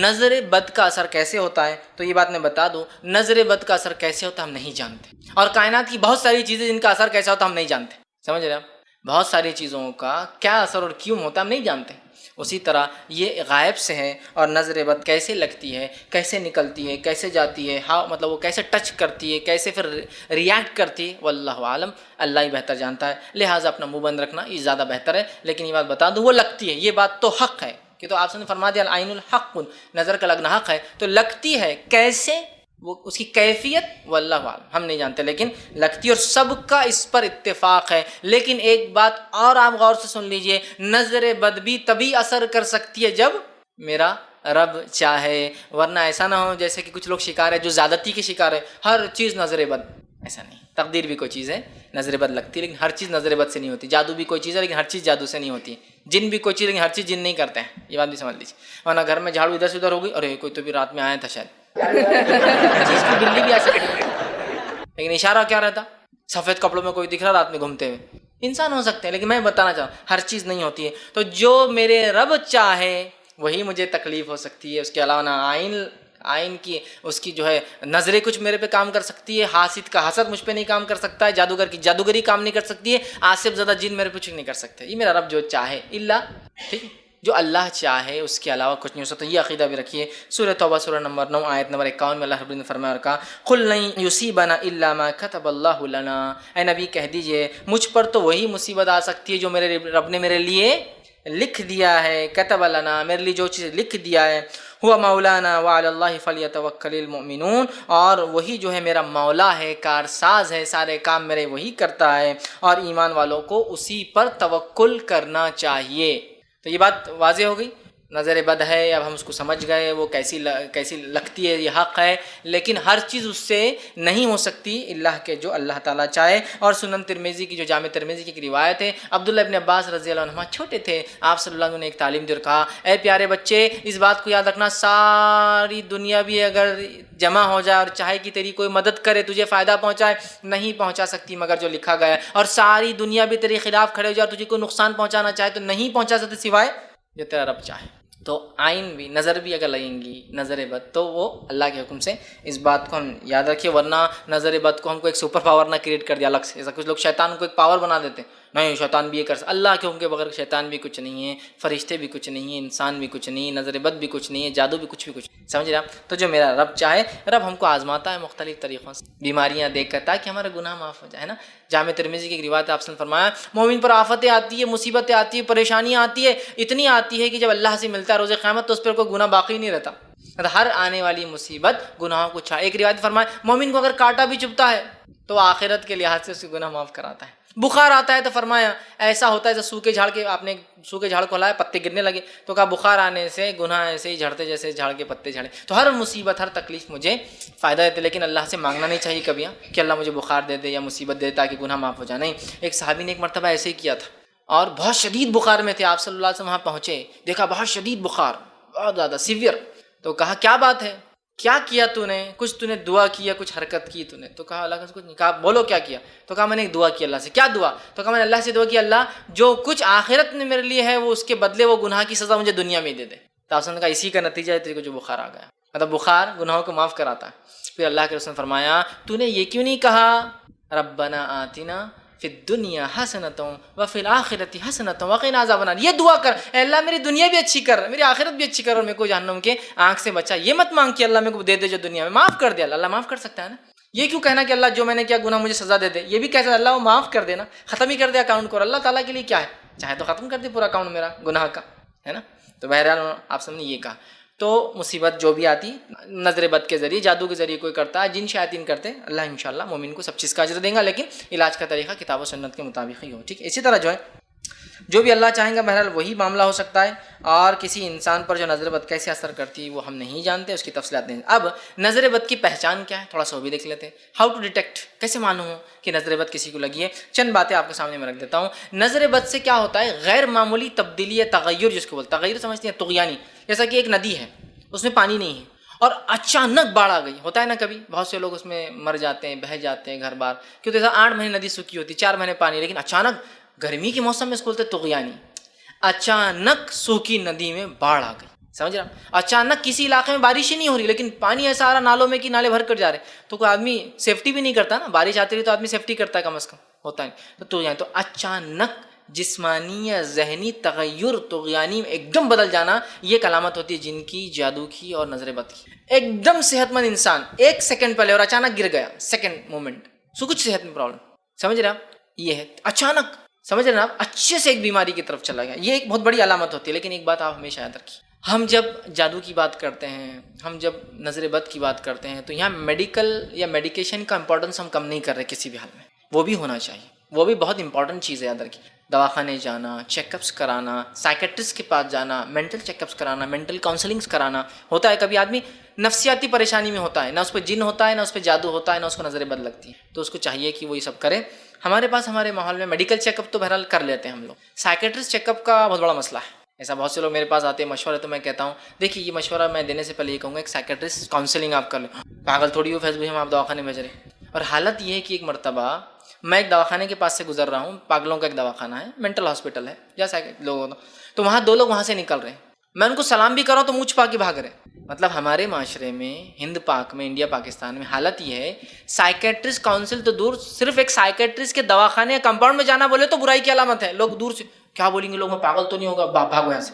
نظر بد کا اثر کیسے ہوتا ہے تو یہ بات میں بتا دوں، نظر بد کا اثر کیسے ہوتا ہے ہم نہیں جانتے، اور کائنات کی بہت ساری چیزیں جن کا اثر کیسا ہوتا ہے ہم نہیں جانتے، سمجھ رہے ہیں؟ بہت ساری چیزوں کا کیا اثر اور کیوں ہوتا ہے ہم نہیں جانتے۔ اسی طرح یہ غائب سے ہے، اور نظر بد کیسے لگتی ہے، کیسے نکلتی ہے، کیسے جاتی ہے، مطلب وہ کیسے ٹچ کرتی ہے، کیسے پھر ریاکٹ کرتی ہے، واللہ عالم، اللہ ہی بہتر جانتا ہے، لہٰذا اپنا منہ بند رکھنا یہ زیادہ بہتر ہے۔ لیکن یہ بات بتا دوں وہ لگتی ہے، یہ بات تو حق ہے کہ تو آپ نے فرما دیا العین الحق، نظر کا لگنا حق ہے، تو لگتی ہے کیسے، وہ اس کی کیفیت واللہ عالم ہم نہیں جانتے، لیکن لگتی، اور سب کا اس پر اتفاق ہے۔ لیکن ایک بات اور آپ غور سے سن لیجئے، نظر بد بھی تبھی اثر کر سکتی ہے جب میرا رب چاہے، ورنہ ایسا نہ ہو جیسے کہ کچھ لوگ شکار ہے جو زیادتی کے شکار ہے، ہر چیز نظر بد، ایسا نہیں۔ تقدیر بھی کوئی چیز ہے نظر بد لگتی ہے، لیکن ہر چیز نظر بد سے نہیں ہوتی۔ جادو بھی کوئی چیز ہے لیکن ہر چیز جادو سے نہیں ہوتی۔ جن بھی کوئی چیز، لیکن ہر چیز جن نہیں کرتے ہیں، یہ بات بھی سمجھ لیجیے۔ ورنہ گھر میں جھاڑو ادھر سے ادھر ہوگی، ارے کوئی تو بھی رات میں آیا تھا شاید، چیز کی بلی بھی آ سکتی ہے، لیکن اشارہ کیا رہتا، سفید کپڑوں میں کوئی دکھ رہا رات میں گھومتے ہوئے، انسان ہو سکتے ہیں، لیکن میں بتانا چاہوں ہر چیز نہیں ہوتی ہے۔ تو جو میرے رب چاہے وہی مجھے تکلیف ہو سکتی ہے، اس کے علاوہ نہ آئین کی اس کی جو ہے نظریں کچھ میرے پہ کام کر سکتی ہے، حاسد کا حسد مجھ پہ نہیں کام کر سکتا ہے، جادوگر کی جادوگری کام نہیں کر سکتی ہے، آصف زدہ جن میرے پہ کچھ نہیں کر سکتے، یہ میرا رب جو چاہے اللہ، ٹھیک ہے۔ جو اللہ چاہے اس کے علاوہ کچھ نہیں ہو سکتا. یہ عقیدہ بھی رکھیے. سورہ توبہ سورہ نمبر 9 آیت نمبر 51 میں اللہ رب العزت نے فرمایا اور کہا قل لن یصیبنا الا ما كتب اللہ لنا. اے نبی کہہ دیجئے مجھ پر تو وہی مصیبت آ سکتی ہے جو میرے رب نے میرے لیے لکھ دیا ہے. کتب لنا میرے لیے جو چیز لکھ دیا ہے. ہوا مولانا وعلی اللہ فلیتوکل المؤمنون. اور وہی جو ہے میرا مولا ہے، کارساز ہے، سارے کام میرے وہی کرتا ہے اور ایمان والوں کو اسی پر توکل کرنا چاہیے. تو یہ بات واضح ہو گئی. نظر بد ہے، اب ہم اس کو سمجھ گئے وہ کیسی لگتی ہے، یہ حق ہے، لیکن ہر چیز اس سے نہیں ہو سکتی اللہ کے جو اللہ تعالیٰ چاہے. اور سنن ترمذی کی جو جامع ترمذی کی ایک روایت ہے، عبداللہ ابن عباس رضی اللہ عنہما چھوٹے تھے، آپ صلی اللہ علیہ وسلم نے ایک تعلیم دی اور کہا اے پیارے بچے اس بات کو یاد رکھنا، ساری دنیا بھی اگر جمع ہو جائے اور چاہے کہ تیری کوئی مدد کرے، تجھے فائدہ پہنچائے، نہیں پہنچا سکتی مگر جو لکھا گیا ہے. اور ساری دنیا بھی تیرے خلاف کھڑے ہو جائے اور تجھے کوئی نقصان پہنچانا چاہے تو نہیں پہنچا سکتے سوائے جو تیرا رب چاہے. تو آئین بھی، نظر بھی اگر لگیں گی نظر بد تو وہ اللہ کے حکم سے. اس بات کو ہم یاد رکھیے، ورنہ نظر بد کو ہم کو ایک سپر پاور نہ کریٹ کر دیا الگ سے. ایسا کچھ لوگ شیطان کو ایک پاور بنا دیتے ہیں، نہیں شیطان بھی یہ کر سکتا. اللہ کے حکم کے بغیر شیطان بھی کچھ نہیں ہے، فرشتے بھی کچھ نہیں ہیں، انسان بھی کچھ نہیں ہے، نظر بد بھی کچھ نہیں ہے، جادو بھی کچھ نہیں. سمجھ رہے آپ؟ تو جو میرا رب چاہے، رب ہم کو آزماتا ہے مختلف طریقوں سے، بیماریاں دیکھ کر تاکہ ہمارا گناہ معاف ہو جائے نا. جامع ترمذی کی ایک روایت آپ نے فرمایا مومن پر آفتیں آتی ہے، مصیبتیں آتی ہے، پریشانیاں آتی ہے، اتنی آتی ہے کہ جب اللہ سے ملتا ہے روز قیامت تو اس پر کوئی گناہ باقی نہیں رہتا. ہر آنے والی مصیبت گناہوں کو چھا. ایک روایت فرمایا مومن کو اگر کانٹا بھی چبھتا ہے تو آخرت کے لحاظ سے اس کے گناہ معاف کراتا ہے. بخار آتا ہے تو فرمایا ایسا ہوتا ہے جیسے سوکھے جھاڑ کے، آپ نے سوکھے جھاڑ کو ہلایا پتے گرنے لگے تو کہا بخار آنے سے گناہ ایسے ہی جھڑتے جیسے جھاڑ کے پتے جھڑے. تو ہر مصیبت ہر تکلیف مجھے فائدہ دیتے، لیکن اللہ سے مانگنا نہیں چاہیے کبھی کہ اللہ مجھے بخار دے دے یا مصیبت دے تاکہ گناہ معاف ہو جائے. نہیں، ایک صحابی نے ایک مرتبہ ایسے ہی کیا تھا اور بہت شدید بخار میں تھے. آپ صلی اللہ علیہ وسلم وہاں پہنچے، دیکھا بہت شدید بخار، بہت زیادہ سیویئر. تو کہا کیا بات ہے، کیا کیا تو نے؟ کچھ تو نے دعا کیا، کچھ حرکت کی تو نے؟ تو کہا اللہ کا کچھ نہیں. کہا بولو کیا کیا؟ تو کہا میں نے ایک دعا کی اللہ سے. کیا دعا؟ تو کہا میں نے اللہ سے دعا کی اللہ جو کچھ آخرت میں میرے لیے ہے وہ اس کے بدلے وہ گناہ کی سزا مجھے دنیا میں دے دے. تو آپ نے کہا اسی کا نتیجہ ہے تیرے کو جو بخار آ گیا. مطلب بخار گناہوں کو معاف کراتا ہے. پھر اللہ کے رسول نے فرمایا تو نے یہ کیوں نہیں کہا ربنا آتنا فی الدنیا حسنۃ وفی الآخرۃ حسنۃ وقنا عذاب النار؟ یہ دعا کر اے اللہ میری دنیا بھی اچھی کر، میری آخرت بھی اچھی کر اور میرے کو جہنم کے آنکھ سے بچا. یہ مت مانگ کہ اللہ میرے کو دے دے جو دنیا میں، معاف کر دے. اللہ معاف کر سکتا ہے نا. یہ کیوں کہنا کہ اللہ جو میں نے کیا گناہ مجھے سزا دے دے؟ یہ بھی کہتا ہے اللہ وہ معاف کر دینا، ختم ہی کر دے اکاؤنٹ کو. اللہ تعالیٰ کے لیے کیا ہے، چاہے تو ختم کر دے پورا اکاؤنٹ میرا گناہ کا، ہے نا. تو بہرحال آپ سب نے یہ کہا. تو مصیبت جو بھی آتی نظر بد کے ذریعے، جادو کے ذریعے کوئی کرتا ہے، جن شیاطین کرتے ہیں، اللہ انشاءاللہ مومن کو سب چیز کا اجر دیں گا، لیکن علاج کا طریقہ کتاب و سنت کے مطابق ہی ہو. ٹھیک ہے. اسی طرح جو ہے جو بھی اللہ چاہیں گا بہرحال وہی معاملہ ہو سکتا ہے. اور کسی انسان پر جو نظر بد کیسے اثر کرتی ہے وہ ہم نہیں جانتے، اس کی تفصیلات نہیں. اب نظر بد کی پہچان کیا ہے تھوڑا سا وہ بھی دیکھ لیتے ہیں. ہاؤ ٹو ڈیٹیکٹ، کیسے معلوم ہو کہ نظر بد کسی کو لگی ہے. چند باتیں آپ کے سامنے میں رکھ دیتا ہوں. نظر بد سے کیا ہوتا ہے، غیر معمولی تبدیلی یا تغیر، جس کو بولتے ہیں تغیر سمجھتے ہیں طغیانی. جیسا کہ ایک ندی ہے، اس میں پانی نہیں ہے اور اچانک باڑھ آ گئی. ہوتا ہے نا کبھی، بہت سے لوگ اس میں مر جاتے ہیں، بہہ جاتے ہیں گھر بار. کیوں؟ تو 8 مہینے ندی سوکھی ہوتی، 4 مہینے پانی، لیکن اچانک گرمی کے موسم میں اس کو بولتے طغیانی. اچانک سوکھی ندی میں باڑھ آ گئی. سمجھ رہا؟ اچانک کسی علاقے میں بارش ہی نہیں ہو رہی لیکن پانی ایسا آ رہا نالوں میں کہ نالے بھر کر جا رہے. تو کوئی آدمی سیفٹی بھی نہیں کرتا نا، بارش آتی رہی تو آدمی سیفٹی کرتا ہے کم از کم، ہوتا ہے. تو اچانک جسمانی یا ذہنی تغیر طغیانی میں ایک دم بدل جانا، یہ ایک علامت ہوتی ہے جن کی، جادو کی اور نظر بد کی. ایک دم صحت مند انسان 1 سیکنڈ پہلے اور اچانک گر گیا، سیکنڈ مومنٹ سو کچھ صحت میں پرابلم. سمجھ رہے آپ؟ یہ ہے اچانک، سمجھ رہے نا آپ، اچھے سے ایک بیماری کی طرف چلا گیا. یہ ایک بہت بڑی علامت ہوتی ہے. لیکن ایک بات آپ ہمیشہ یاد رکھیے، ہم جب جادو کی بات کرتے ہیں، ہم جب نظر بد کی بات کرتے ہیں تو یہاں میڈیکل یا میڈیکیشن کا امپورٹنس ہم کم نہیں کر رہے کسی بھی حال میں. وہ بھی ہونا چاہیے، وہ بھی بہت امپورٹنٹ چیز ہے. یاد رکھیے، دواخانے جانا، چیک اپس کرانا، سائیکٹرسٹ کے پاس جانا، مینٹل چیک اپس کرانا، مینٹل کاؤنسلنگس کرانا. ہوتا ہے کبھی آدمی نفسیاتی پریشانی میں ہوتا ہے، نہ اس پہ جن ہوتا ہے، نہ اس پہ جادو ہوتا ہے، نہ اس کو نظر بد لگتی ہے، تو اس کو چاہیے کہ وہ یہ سب کرے. ہمارے پاس ہمارے ماحول میں میڈیکل چیک اپ تو بہرحال کر لیتے ہیں ہم لوگ. سائیکٹرسٹ چیک اپ کا بہت بڑا مسئلہ ہے. ایسا بہت سے لوگ میرے پاس آتے ہیں مشورے، تو میں کہتا ہوں دیکھیے یہ مشورہ میں دینے سے پہلے یہ کہوں گا ایک سائیکٹرسٹ کاؤنسلنگ آپ کر لیں. پاگل تھوڑی ہو فیس بھائی ہم آپ دواخانے بھیج رہے ہیں. اور حالت یہ ہے کہ ایک مرتبہ میں ایک دواخانے کے پاس سے گزر رہا ہوں، پاگلوں کا ایک دواخانہ ہے، مینٹل ہاسپٹل ہے یا لوگ، تو وہاں 2 لوگ وہاں سے نکل رہے ہیں. میں ان کو سلام بھی کر رہا ہوں تو منہ چھپا کے بھاگ رہے. مطلب ہمارے معاشرے میں، ہند پاک میں، انڈیا پاکستان میں حالت یہ ہے، سائیکٹرسٹ کاؤنسل تو دور، صرف ایک سائیکٹرسٹ کے دواخانے یا کمپاؤنڈ میں جانا بولے تو برائی کی علامت ہے. لوگ دور سے کیا بولیں گے، لوگ میں پاگل تو نہیں ہوگا، بھاگو یہاں سے.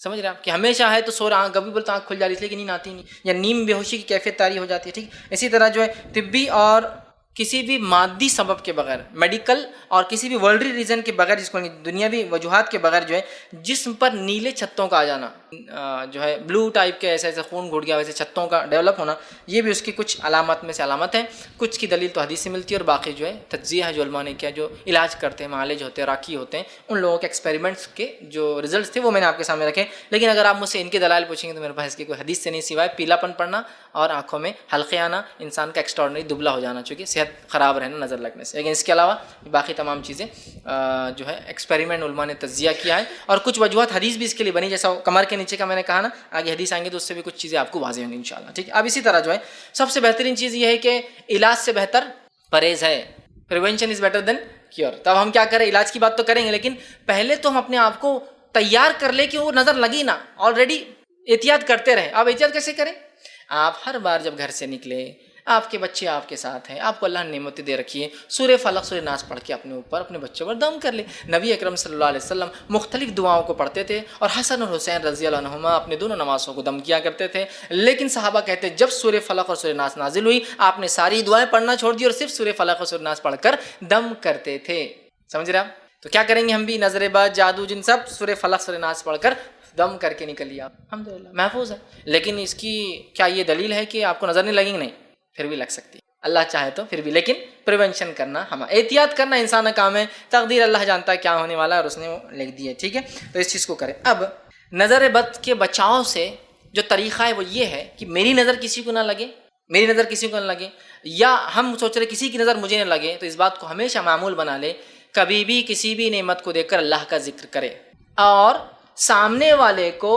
سمجھ رہے ہیں آپ کہ ہمیشہ ہے تو سو رہا کبھی بولتا آنکھ کھل جا رہی ہے لیکن نیند آتی نہیں، یا نیم بے ہوشی کی کیفیت طاری ہو جاتی ہے. ٹھیک، اسی طرح جو ہے طبی اور کسی بھی مادی سبب کے بغیر، میڈیکل اور کسی بھی ورلڈری ریزن کے بغیر، جس کو دنیاوی وجوہات کے بغیر جو ہے جسم پر نیلے چھتوں کا آ جانا، جو ہے بلو ٹائپ کے ایسے خون گھٹ گیا ویسے چھتوں کا ڈیولپ ہونا، یہ بھی اس کی کچھ علامات میں سے علامت ہے. کچھ کی دلیل تو حدیث سے ملتی ہے، اور باقی جو ہے تجزیہ ہے جو علماء نے کیا، جو علاج کرتے ہیں، معالج ہوتے ہیں، راکی ہوتے ہیں، ان لوگوں کے ایکسپیریمنٹس کے جو ریزلٹس تھے وہ میں نے آپ کے سامنے رکھے. لیکن اگر آپ مجھ سے ان کے دلائل پوچھیں گے تو میرے پاس اس کی کوئی حدیث سے نہیں، سوائے پیلا پن پڑنا اور آنکھوں میں حلقے آنا، انسان کا ایکسٹراڈنری دبلا ہو جانا چونکہ صحت خراب رہنا نظر لگنے سے. لیکن اس کے علاوہ باقی تمام چیزیں جو ہے ایکسپیریمنٹ علماء نے تجزیہ کیا ہے، اور کچھ وجوہات حدیث بھی اس کے لیے بنی، جیسا کمر کے نیچے کا میں نے کہا نا، آگے حدیث آئیں گے تو اس سے بھی کچھ چیزیں آپ کو واضح ہوں گی انشاءاللہ. ٹھیک ہے، اب اسی طرح جو ہے سب سے بہترین چیز یہ ہے کہ علاج سے بہتر پرہیز ہے. Prevention is better than cure. تب ہم کیا کریں، علاج کی بات تو کریں گے، لیکن پہلے تو ہم اپنے آپ کو تیار کر لیں کہ وہ نظر لگی نا، آلریڈی احتیاط کرتے رہیں. آپ احتیاط کیسے کریں؟ آپ ہر بار جب گھر سے نکلے، آپ کے بچے آپ کے ساتھ ہیں، آپ کو اللہ نے نعمتیں دے رکھی ہے، سورہ فلق سورہ ناس پڑھ کے اپنے اوپر اپنے بچوں پر دم کر لیں. نبی اکرم صلی اللہ علیہ وسلم مختلف دعاؤں کو پڑھتے تھے، اور حسن اور حسین رضی اللہ عنہما اپنے دونوں نمازوں کو دم کیا کرتے تھے. لیکن صحابہ کہتے جب سورہ فلق اور سورہ ناس نازل ہوئی، آپ نے ساری دعائیں پڑھنا چھوڑ دی اور صرف سورہ فلق اور سورہ ناس پڑھ کر دم کرتے تھے. سمجھ رہے آپ؟ تو کیا کریں گے ہم بھی، نظر بد، جادو، جن سب سورہ فلق سورہ ناس پڑھ کر دم کر کے نکلیے آپ، الحمدللہ محفوظ ہے. لیکن اس کی کیا یہ دلیل ہے کہ آپ کو نظر نہیں لگیں گے؟ نہیں، پھر بھی لگ سکتی ہے اللہ چاہے تو پھر بھی. لیکن پریونشن کرنا، ہم احتیاط کرنا انسان کا کام ہے. تقدیر اللہ جانتا ہے کیا ہونے والا ہے اور اس نے وہ لکھ دی ہے. ٹھیک ہے، تو اس چیز کو کریں. اب نظر بد کے بچاؤ سے جو طریقہ ہے وہ یہ ہے کہ میری نظر کسی کو نہ لگے، میری نظر کسی کو نہ لگے، یا ہم سوچ رہے کسی کی نظر مجھے نہ لگے، تو اس بات کو ہمیشہ معمول بنا لے، کبھی بھی کسی بھی نعمت کو دیکھ کر اللہ کا ذکر کرے، اور سامنے والے کو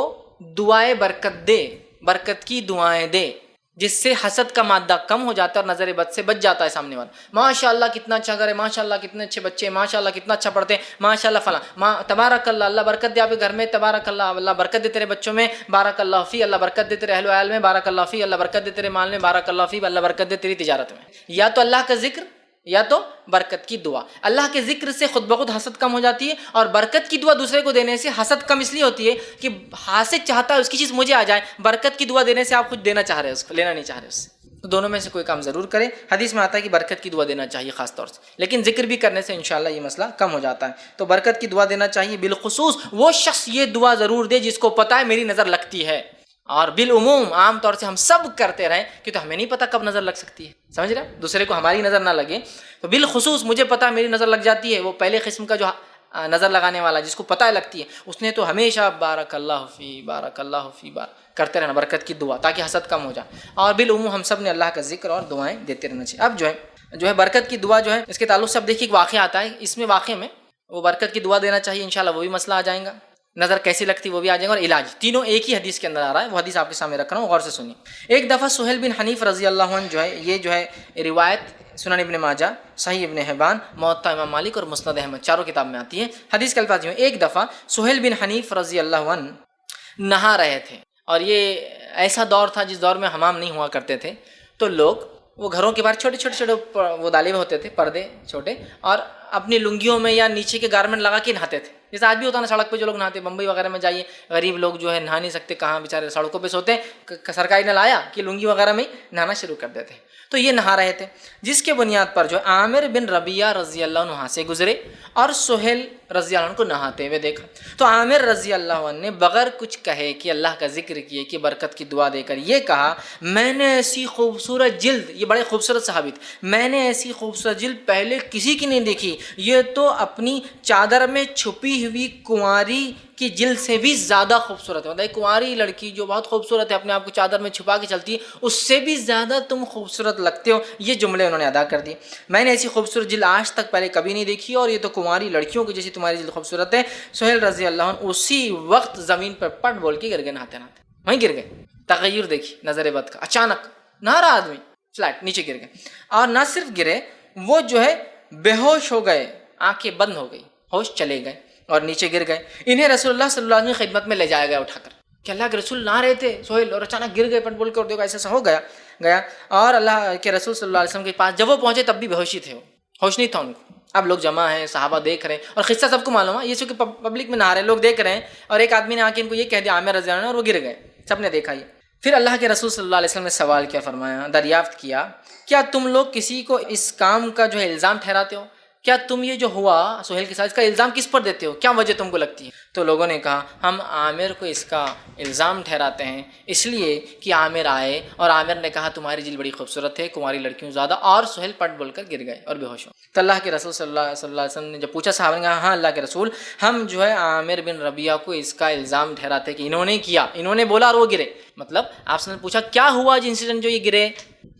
دعائیں برکت دے، برکت کی دعائیں دے، جس سے حسد کا مادہ کم ہو جاتا ہے اور نظر بد سے بچ جاتا ہے سامنے والا. ماشاء اللہ کتنا اچھا کرے، ماشاء اللہ کتنے اچھے بچے، ماشاء اللہ کتنا اچھا پڑھتے ہیں، ماشاء اللہ فلاں، تبارک اللہ، اللہ برکت دے آپ کے گھر میں، تبارک اللہ، اللہ برکت دے تیرے بچوں میں، بارک اللہ فی، اللہ برکت دے تیرے اہل و عیال میں، بارک اللہ فی، اللہ برکت دے تیرے مال میں، بارک اللہ فی، اللہ برکت دے تیری تجارت میں. یا تو اللہ کا ذکر یا تو برکت کی دعا. اللہ کے ذکر سے خود بخود حسد کم ہو جاتی ہے، اور برکت کی دعا دوسرے کو دینے سے حسد کم اس لیے ہوتی ہے کہ حاسد چاہتا ہے اس کی چیز مجھے آ جائے، برکت کی دعا دینے سے آپ خود دینا چاہ رہے ہیں، اس کو لینا نہیں چاہ رہے اس سے. تو دونوں میں سے کوئی کام ضرور کریں. حدیث میں آتا ہے کہ برکت کی دعا دینا چاہیے خاص طور سے، لیکن ذکر بھی کرنے سے انشاءاللہ یہ مسئلہ کم ہو جاتا ہے. تو برکت کی دعا دینا چاہیے. بالخصوص وہ شخص یہ دعا ضرور دے جس کو پتہ ہے میری نظر لگتی ہے، اور بالعموم عام طور سے ہم سب کرتے رہیں کیونکہ ہمیں نہیں پتہ کب نظر لگ سکتی ہے. سمجھ رہے ہیں؟ دوسرے کو ہماری نظر نہ لگے، تو بالخصوص مجھے پتہ ہے میری نظر لگ جاتی ہے، وہ پہلے قسم کا جو نظر لگانے والا جس کو پتہ لگتی ہے، اس نے تو ہمیشہ بارک اللہ فی، بارک اللہ فی کرتے رہنا، برکت کی دعا، تاکہ حسد کم ہو جائے. اور بالعموم ہم سب نے اللہ کا ذکر اور دعائیں دیتے رہنا چاہیے. اب جو ہے برکت کی دعا جو ہے اس کے تعلق سے اب دیکھیے ایک واقعہ آتا ہے، اس میں واقعے میں وہ برکت کی دعا دینا چاہیے، انشاءاللہ وہ بھی مسئلہ آ جائے گا، نظر کیسی لگتی وہ بھی آ جائے گا، اور علاج تینوں ایک ہی حدیث کے اندر آ رہا ہے. وہ حدیث آپ کے سامنے رکھ رہا ہوں، غور سے سنیے. ایک دفعہ سہیل بن حنیف رضی اللہ عنہ جو ہے، یہ جو ہے روایت سنن ابن ماجہ، صحیح ابن حبان، موطا امام مالک اور مسند احمد چاروں کتاب میں آتی ہے. حدیث کے الفاظ یہ ہیں، ایک دفعہ سہیل بن حنیف رضی اللہ عنہ نہا رہے تھے، اور یہ ایسا دور تھا جس دور میں حمام نہیں ہوا کرتے تھے، تو لوگ وہ گھروں کے باہر چھوٹے چھوٹے وہ ڈالے ہوئے ہوتے تھے، پردے چھوٹے، اور اپنی لنگیوں میں یا نیچے کے گارمنٹ لگا کے نہاتے تھے. جیسے آج بھی ہوتا ہے نا سڑک پہ جو لوگ نہاتے، بمبئی وغیرہ میں جائیے، غریب لوگ جو ہے نہا نہیں سکتے، کہاں بیچارے سڑکوں پہ سوتے ہیں، سرکاری نل آیا کہ لنگی وغیرہ میں نہانا شروع کر دیتے. تو یہ نہا رہے تھے، جس کے بنیاد پر جو عامر بن ربیعہ رضی اللہ عنہ وہاں سے گزرے اور سہیل رضی اللہ عنہ کو نہاتے ہوئے دیکھا. تو عامر رضی اللہ عنہ نے بغیر کچھ کہے کہ اللہ کا ذکر کیے کہ برکت کی دعا دے کر یہ کہا، میں نے ایسی خوبصورت جلد، یہ بڑے خوبصورت صحابی تھے، میں نے ایسی خوبصورت جلد پہلے کسی کی نہیں دیکھی، یہ تو اپنی چادر میں چھپی ہوئی کنواری کی جلد سے بھی زیادہ خوبصورت ہے. مطلب کنواری لڑکی جو بہت خوبصورت ہے، اپنے آپ کو چادر میں چھپا کے چلتی ہے، اس سے بھی زیادہ تم خوبصورت لگتے ہو. یہ جملے انہوں نے ادا کر دیے. میں نے ایسی خوبصورت جلد آج تک پہلے کبھی نہیں دیکھی، اور یہ تو کنواری لڑکیوں کی جیسی تمہاری جلد خوبصورت ہے. سہیل رضی اللہ عنہ اسی وقت زمین پر پٹ بول کے گر گئے، نہاتے نہاتے وہیں گر گئے. تغیر دیکھی نظر بد کا، اچانک نہا رہا آدمی فلیٹ نیچے گر گئے. اور نہ صرف گرے، وہ جو ہے بے ہوش ہو گئے، آنکھیں بند ہو گئی، ہوش چلے گئے اور نیچے گر گئے. انہیں رسول اللہ صلی اللہ علیہ وسلم کی خدمت میں لے جایا گیا اٹھا کر کہ اللہ کے رسول نہ رہے تھے سہیل، اور اچانک گر گئے پٹ بول کے، اور دیکھو ایسا ہو گیا. اور اللہ کے رسول صلی اللہ علیہ وسلم کے پاس جب وہ پہنچے تب بھی بے ہوشی تھے، وہ ہوش نہیں تھا ان کو. اب لوگ جمع ہیں، صحابہ دیکھ رہے ہیں، اور قصہ سب کو معلوم ہے، یہ چونکہ پبلک میں نہ رہے، لوگ دیکھ رہے ہیں، اور ایک آدمی نے آ کے ان کو یہ کہہ دیا عامر رضی اللہ عنہ، اور وہ گر گئے، سب نے دیکھا یہ۔ پھر اللہ کے رسول صلی اللہ علیہ وسلم نے سوال کیا، فرمایا، دریافت کیا، کیا تم لوگ کسی کو اس کام کا جو ہے الزام ٹھہراتے ہو؟ کیا تم یہ جو ہوا سہیل کے ساتھ، اس کا الزام کس پر دیتے ہو؟ کیا وجہ تم کو لگتی ہے؟ تو لوگوں نے کہا ہم عامر کو اس کا الزام ٹھہراتے ہیں اس لیے کہ عامر آئے اور عامر نے کہا تمہاری جلد بڑی خوبصورت ہے، کماری لڑکیوں زیادہ، اور سہیل پٹ بول کر گر گئے اور بے ہوش ہو۔ تو اللہ کے رسول صلی اللہ علیہ وسلم نے جب پوچھا، صحابہ نے کہا ہاں اللہ کے رسول، ہم جو ہے عامر بن ربیعہ کو اس کا الزام ٹھہراتے کہ انہوں نے کیا، انہوں نے بولا اور وہ گرے۔ مطلب آپ نے پوچھا کیا ہوا جو انسیڈنٹ جو یہ گرے،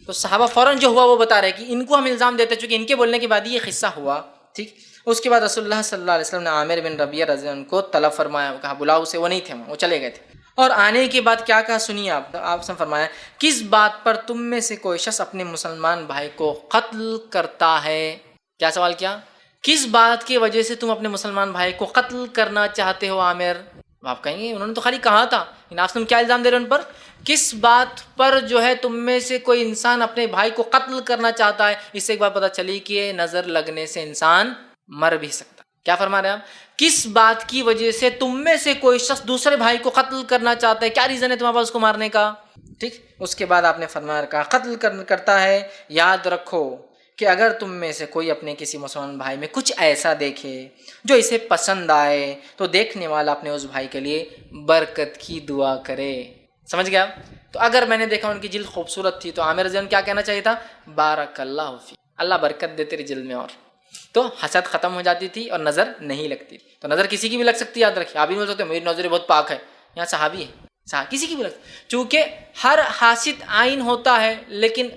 تو صحابہ فوراً جو ہوا وہ بتا رہے کہ ان کو ہم الزام دیتے چونکہ ان کے بولنے کے بعد یہ قصہ ہوا، ٹھیک۔ اس کے بعد رسول اللہ صلی اللہ علیہ وسلم نے عامر بن ربیعہ رضی اللہ عنہ کو طلب فرمایا، کہا بلاؤ اسے، وہ نہیں تھے، وہ چلے گئے تھے، اور آنے کے بعد کیا کہا سنیے آپ نے فرمایا کس بات پر تم میں سے کوئی شخص اپنے مسلمان بھائی کو قتل کرتا ہے؟ کیا سوال کیا؟ کس بات کی وجہ سے تم اپنے مسلمان بھائی کو قتل کرنا چاہتے ہو عامر؟ آپ کہیں گے انہوں نے تو خالی کہا تھا، آپ تم کیا الزام دے رہے ہو ان پر؟ کس بات پر جو ہے تم میں سے کوئی انسان اپنے بھائی کو قتل کرنا چاہتا ہے؟ اس سے ایک بات پتہ چلی کہ نظر لگنے سے انسان مر بھی سکتا۔ کیا فرما رہے ہیں آپ؟ کس بات کی وجہ سے تم میں سے کوئی شخص دوسرے بھائی کو قتل کرنا چاہتا ہے؟ کیا ریزن ہے تمہارے پاس اس کو مارنے کا؟ ٹھیک۔ اس کے بعد آپ نے فرمایا، کہا قتل کرتا ہے، یاد رکھو کہ اگر تم میں سے کوئی اپنے کسی مسلمان بھائی میں کچھ ایسا دیکھے جو اسے پسند آئے تو دیکھنے والا اپنے اس بھائی کے لیے برکت کی دعا کرے۔ سمجھ گیا؟ تو اگر میں نے دیکھا ان کی جلد خوبصورت تھی تو عامر رضی اللہ عنہ کیا کہنا چاہیے تھا؟ بارک اللہ فی، اللہ برکت دے تیری جلد میں، اور تو حسد ختم ہو جاتی تھی اور نظر نہیں لگتی۔ تو نظر کسی کی بھی لگ سکتی ہے، یاد رکھیے، آپ ہی بول سکتے میری نظر بہت پاک ہے، یہاں صحابی ہے، کسی کی بھی لگ سکتی، چونکہ ہر حاسد عین ہوتا ہے، لیکن